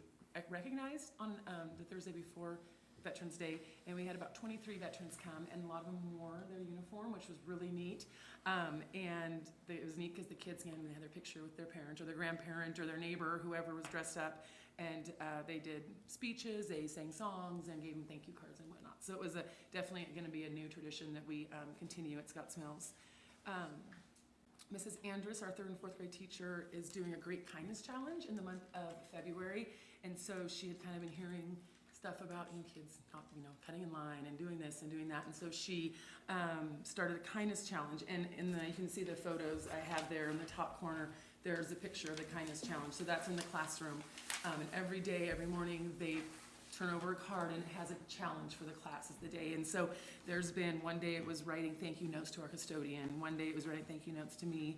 recognized on the Thursday before Veterans Day. And we had about 23 veterans come, and a lot of them wore their uniform, which was really neat. It was neat because the kids came and they had their picture with their parent or their grandparent or their neighbor, whoever was dressed up. And they did speeches, they sang songs, and gave them thank you cards and whatnot. So it was definitely going to be a new tradition that we continue at Scotts Mills. Mrs. Andrus, our 3rd and 4th grade teacher, is doing a Great Kindness Challenge in the month of February. And so she had kind of been hearing stuff about kids not, cutting in line and doing this and doing that. And so she started a kindness challenge. And you can see the photos I have there in the top corner. There's a picture of the kindness challenge. So that's in the classroom. And every day, every morning, they turn over a card and it has a challenge for the class of the day. And so there's been one day it was writing thank you notes to our custodian. One day it was writing thank you notes to me,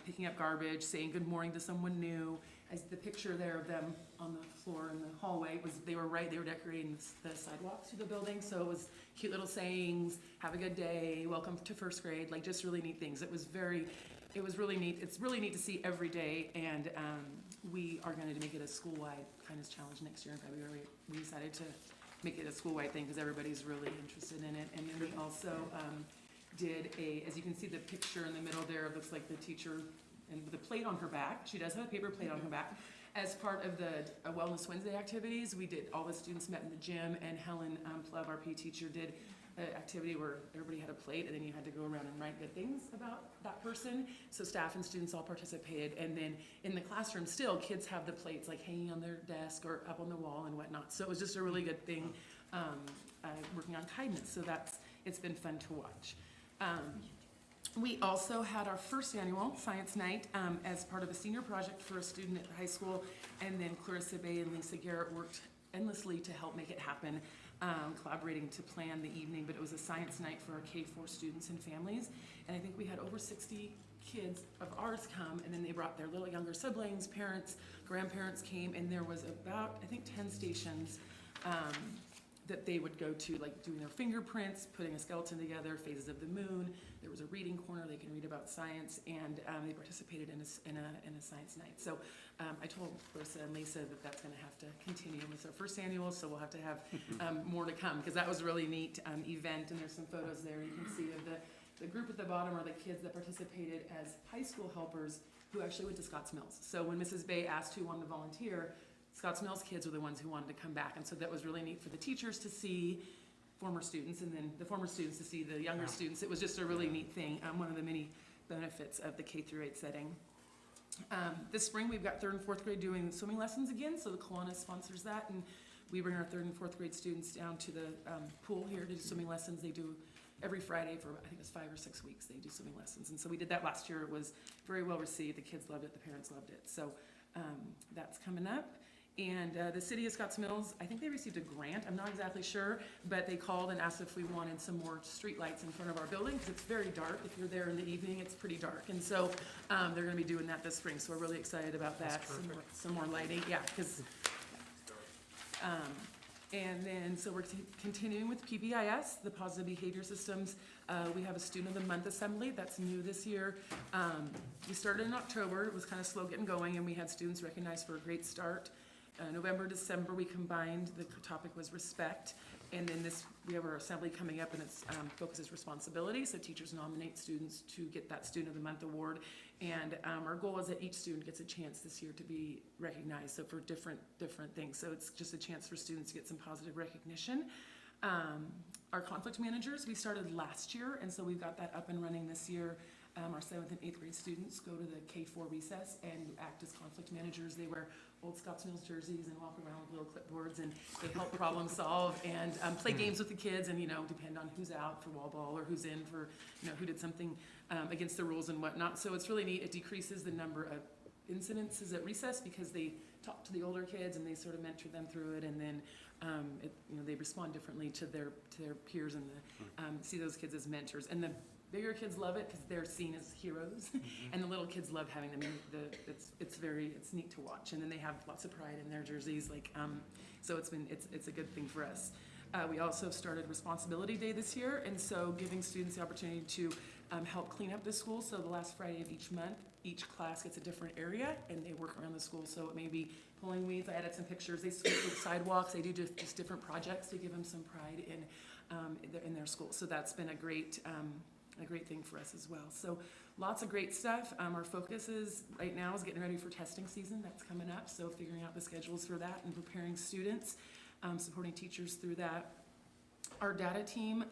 picking up garbage, saying good morning to someone new. As the picture there of them on the floor in the hallway was, they were decorating the sidewalks through the building. So it was cute little sayings, have a good day, welcome to 1st grade, like just really neat things. It was really neat. It's really neat to see every day, and we are going to make it a school-wide kindness challenge next year in February. We decided to make it a school-wide thing because everybody's really interested in it. And then we also did as you can see the picture in the middle there, it looks like the teacher and with a plate on her back. She does have a paper plate on her back. As part of the Wellness Wednesday activities, all the students met in the gym, and Helen Plov, our PE teacher, did an activity where everybody had a plate, and then you had to go around and write good things about that person. So staff and students all participated, and then in the classroom still, kids have the plates like hanging on their desk or up on the wall and whatnot. So it was just a really good thing, working on kindness. So it's been fun to watch. We also had our first annual science night as part of a senior project for a student at the high school, and then Clarissa Bay and Lisa Garrett worked endlessly to help make it happen, collaborating to plan the evening. But it was a science night for our K-4 students and families, and I think we had over 60 kids of ours come, and then they brought their little younger siblings, parents, grandparents came, and there was about, I think, 10 stations that they would go to, like doing their fingerprints, putting a skeleton together, phases of the moon. There was a reading corner, they can read about science, and they participated in a science night. So I told Clarissa and Lisa that that's gonna have to continue. It's our first annual, so we'll have to have more to come, because that was a really neat event, and there's some photos there you can see of the group at the bottom are the kids that participated as high school helpers who actually went to Scotts Mills. So when Mrs. Bay asked who wanted to volunteer, Scotts Mills kids were the ones who wanted to come back, and so that was really neat for the teachers to see former students, and then the former students to see the younger students. It was just a really neat thing, one of the many benefits of the K-8 setting. This spring, we've got 3rd and 4th grade doing swimming lessons again, so the Kiwanis sponsors that, and we bring our 3rd and 4th grade students down to the pool here to do swimming lessons. They do every Friday for, I think it's 5 or 6 weeks, they do swimming lessons. And so we did that last year. It was very well received. The kids loved it, the parents loved it. So that's coming up. And the city of Scotts Mills, I think they received a grant, I'm not exactly sure, but they called and asked if we wanted some more street lights in front of our building, because it's very dark. If you're there in the evening, it's pretty dark. And so they're gonna be doing that this spring, so we're really excited about that. Some more lighting, yeah, because, and then, so we're continuing with PBIS, the Positive Behavior Systems. We have a Student of the Month assembly, that's new this year. We started in October, it was kind of slow getting going, and we had students recognized for a great start. November, December, we combined, the topic was respect, and then we have our assembly coming up, and its focus is responsibility, so teachers nominate students to get that Student of the Month award, and our goal is that each student gets a chance this year to be recognized, so for different things, so it's just a chance for students to get some positive recognition. Our conflict managers, we started last year, and so we've got that up and running this year. Our 7th and 8th grade students go to the K-4 recess and act as conflict managers. They wear old Scotts Mills jerseys and walk around with little clipboards, and they help problem solve and play games with the kids, and, depend on who's out for wall ball or who's in for, who did something against the rules and whatnot. So it's really neat. It decreases the number of incidences at recess because they talk to the older kids and they sort of mentor them through it, and then they respond differently to their peers, and see those kids as mentors. And the bigger kids love it because they're seen as heroes, and the little kids love having them. It's neat to watch, and then they have lots of pride in their jerseys. So it's a good thing for us. We also started Responsibility Day this year, and so giving students the opportunity to help clean up the school. So the last Friday of each month, each class gets a different area, and they work around the school. So it may be pulling weeds. I added some pictures. They sweep the sidewalks. They do just different projects to give them some pride in their school. So that's been a great thing for us as well. So lots of great stuff. Our focus right now is getting ready for testing season. That's coming up. So figuring out the schedules for that and preparing students, supporting teachers through that. Our data team,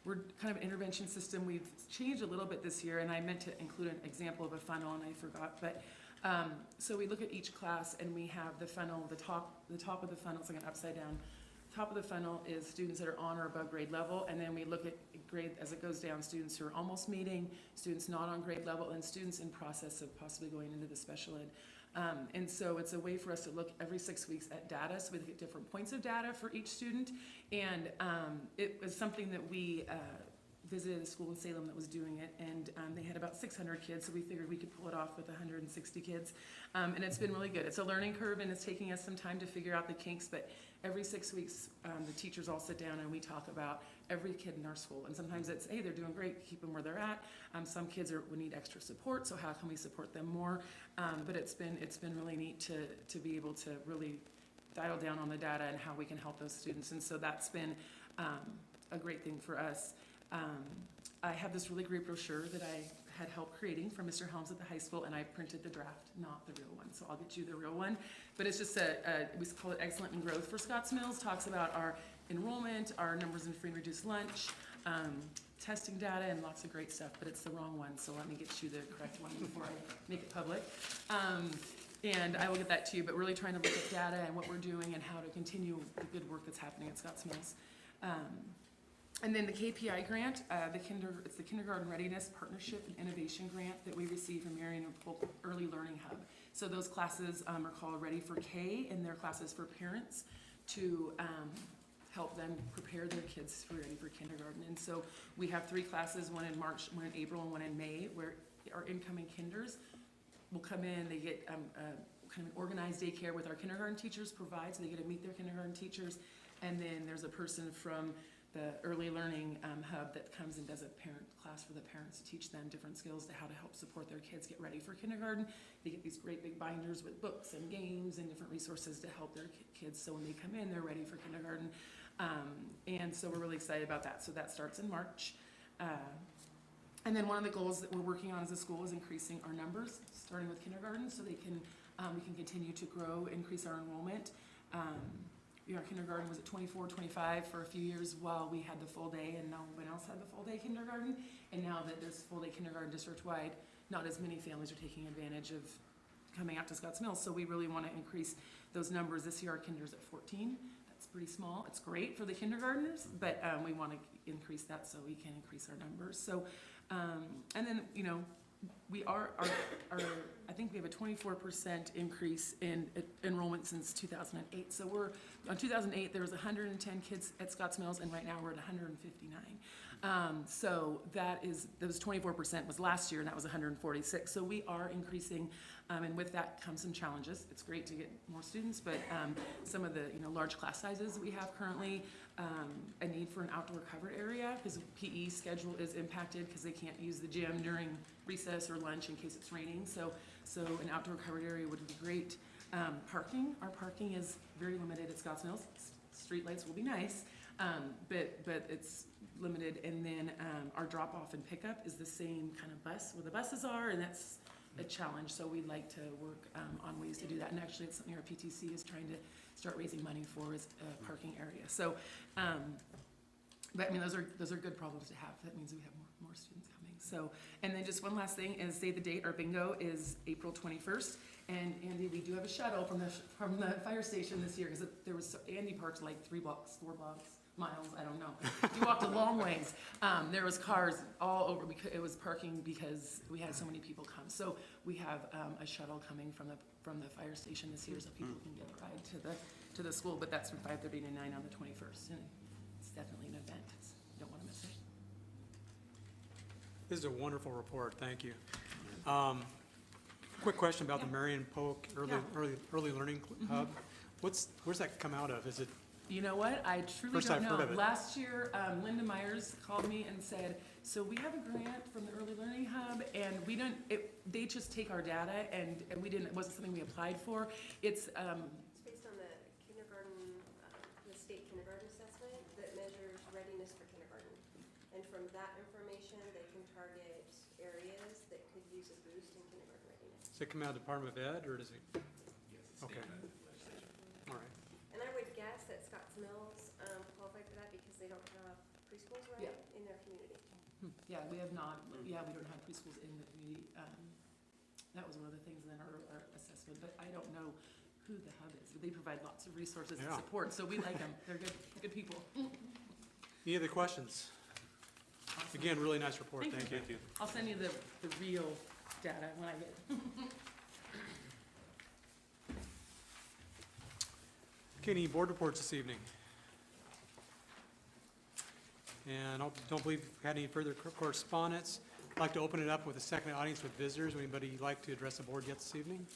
we're kind of an intervention system. We've changed a little bit this year, and I meant to include an example of a funnel, and I forgot. But so we look at each class, and we have the funnel. The top of the funnel is like an upside down. Top of the funnel is students that are on or above grade level, and then we look at grade as it goes down, students who are almost meeting, students not on grade level, and students in process of possibly going into the special ed. And so it's a way for us to look every 6 weeks at data, so we look at different points of data for each student, and it was something that we visited a school in Salem that was doing it, and they had about 600 kids, so we figured we could pull it off with 160 kids, and it's been really good. It's a learning curve, and it's taking us some time to figure out the kinks, but every 6 weeks, the teachers all sit down and we talk about every kid in our school. And sometimes it's, hey, they're doing great, keep them where they're at. Some kids would need extra support, so how can we support them more? But it's been really neat to be able to really dial down on the data and how we can help those students. And so that's been a great thing for us. I have this really great brochure that I had help creating from Mr. Helms at the high school, and I printed the draft, not the real one, so I'll get you the real one. But it's just we call it Excellent in Growth for Scotts Mills, talks about our enrollment, our numbers in free and reduced lunch, testing data, and lots of great stuff, but it's the wrong one, so let me get you the correct one before I make it public. And I will get that to you, but really trying to look at data and what we're doing and how to continue the good work that's happening at Scotts Mills. And then the KPI grant, it's the Kindergarten Readiness Partnership and Innovation Grant that we received from Marion Polk Early Learning Hub. So those classes are called Ready for K, and they're classes for parents to help them prepare their kids for Ready for Kindergarten. And so we have 3 classes, one in March, one in April, and one in May, where our incoming kinders will come in. They get kind of an organized daycare with our kindergarten teachers provide, so they get to meet their kindergarten teachers. And then there's a person from the Early Learning Hub that comes and does a parent class for the parents to teach them different skills to how to help support their kids get ready for kindergarten. They get these great big binders with books and games and different resources to help their kids, so when they come in, they're ready for kindergarten. And so we're really excited about that. So that starts in March. And then one of the goals that we're working on as a school is increasing our numbers, starting with kindergarten, so we can continue to grow, increase our enrollment. Our kindergarten was at 24, 25 for a few years while we had the full day, and no one else had the full day kindergarten. And now that there's full day kindergarten district-wide, not as many families are taking advantage of coming out to Scotts Mills, so we really want to increase those numbers. This year, our kinder's at 14. That's pretty small. It's great for the kindergartners, but we want to increase that so we can increase our numbers. So, and then, you know, we are, I think we have a 24% increase in enrollment since 2008. So we're, on 2008, there was 110 kids at Scotts Mills, and right now we're at 159. So that was 24% was last year, and that was 146. So we are increasing, and with that comes some challenges. It's great to get more students, but some of the, you know, large class sizes that we have currently, a need for an outdoor covered area, because PE schedule is impacted because they can't use the gym during recess or lunch in case it's raining. So an outdoor covered area would be great. Parking, our parking is very limited at Scotts Mills. Streetlights will be nice, but it's limited. And then our drop off and pickup is the same kind of bus where the buses are, and that's a challenge. So we'd like to work on ways to do that. And actually, it's something our PTC is trying to start raising money for, is a parking area. So, but I mean, those are good problems to have. That means we have more students coming. So, and then just one last thing is, say the date. Our bingo is April 21st, and Andy, we do have a shuttle from the fire station this year, because there was Andy parked like 3 blocks, 4 blocks, miles, I don't know. He walked a long ways. There was cars all over because it was parking because we had so many people come. So we have a shuttle coming from the fire station this year, so people can get a ride to the school. But that's from 5:30 to 9 on the 21st, and it's definitely an event. You don't want to miss it. This is a wonderful report, thank you. Quick question about the Marion Polk Early Learning Hub. Where's that come out of? Is it? You know what? I truly First don't I've know. heard of it. Last year, Linda Myers called me and said, so we have a grant from the Early Learning Hub, and they just take our data, and it wasn't something we applied for. It's based on the kindergarten, the state kindergarten assessment that measures readiness for kindergarten. And from that information, they can target areas that could use a boost in kindergarten readiness. Does it come out of Department of Ed, or does it? Yes, Okay. All right. And I would guess that Scotts Mills qualify for that because they don't have preschools, right, Yeah. in their community. Yeah, we have not, we don't have preschools in the community. That was one of the things in our assessment, but I don't know who the hub is. They provide lots of resources and Yeah. support, so we like them. They're good people. Any other questions? Awesome. Again, really nice report, Thank thank you. I'll send you the real data when I get it. Okay, any board reports this evening? And I don't believe we've had any further correspondence. I'd like to open it up with a second audience with visitors. Would anybody like to address the board yet this evening?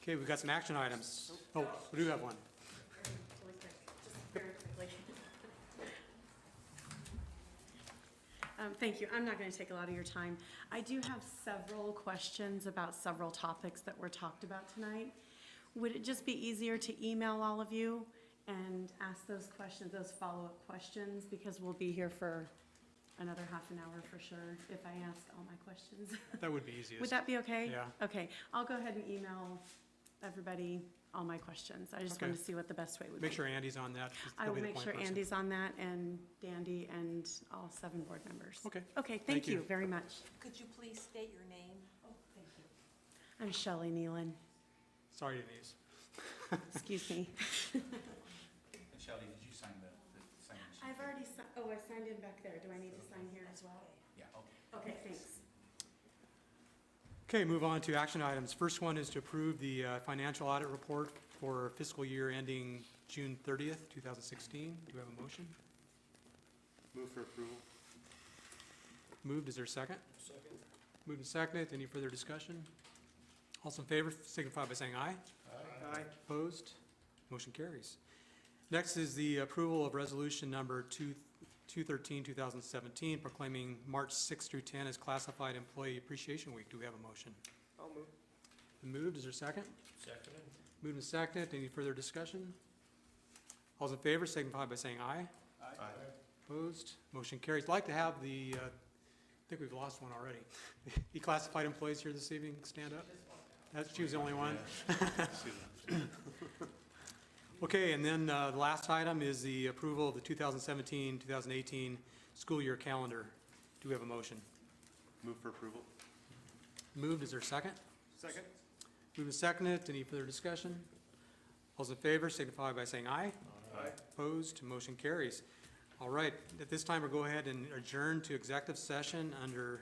Okay, we've got some action items. Oh, we do have one. Really quick, just very quickly. Thank you. I'm not going to take a lot of your time. I do have several questions about several topics that were talked about tonight. Would it just be easier to email all of you and ask those questions, those follow-up questions? Because we'll be here for another half an hour for sure if I ask all my questions. That would be easiest. Would that be okay? Yeah. Okay, I'll go ahead and email everybody all my questions. I just wanted to see what the best way would be. Make sure Andy's on that. 'cause I he'll will be the make point sure person. Andy's on that, and Dandy, and all 7 board members. Okay. Okay, Thank thank you. you very much. Could you please state your name? Oh, thank you. I'm Shelley Nealon. Sorry, Denise. Excuse me. And Shelley, did you sign the sign sheet? I've already I signed in back there. Do I need to sign here as well? Yeah, okay. Okay, thanks. Okay, move on to action items. First one is to approve the financial audit report for fiscal year ending June 30th, 2016. Do we have a motion? Move for approval. Moved, is there a second? Second. Moved and seconded, any further discussion? All in favor, signify by saying aye. Aye. Opposed? Motion carries. Next is the approval of resolution number 213, 2017, proclaiming March 6 through 10 as Classified Employee Appreciation Week. Do we have a motion? I'll move. Moved, is there a second? Seconded. Moved and seconded, any further discussion? All in favor, signify by saying aye. Aye. Opposed? Motion carries. I'd like to have the, I think we've lost one already. The classified employees here this evening, stand up. She was the only one. Okay, and then the last item is the approval of the 2017-2018 school year calendar. Do we have a motion? Move for approval. moved, is there a second? Second? Moved and seconded, any further discussion? All those in favor signify by saying aye. Aye. Opposed, motion carries. All right, at this time, we'll go ahead and adjourn to executive session under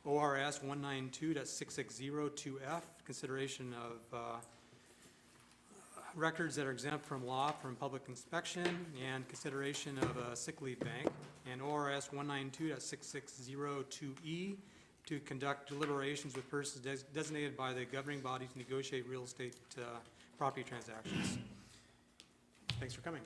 ORS 192.6602F, consideration of records that are exempt from law from public inspection and consideration of a sick leave bank, and ORS 192.6602E to conduct deliberations with persons designated by the governing body to negotiate real estate property transactions. Thanks for coming.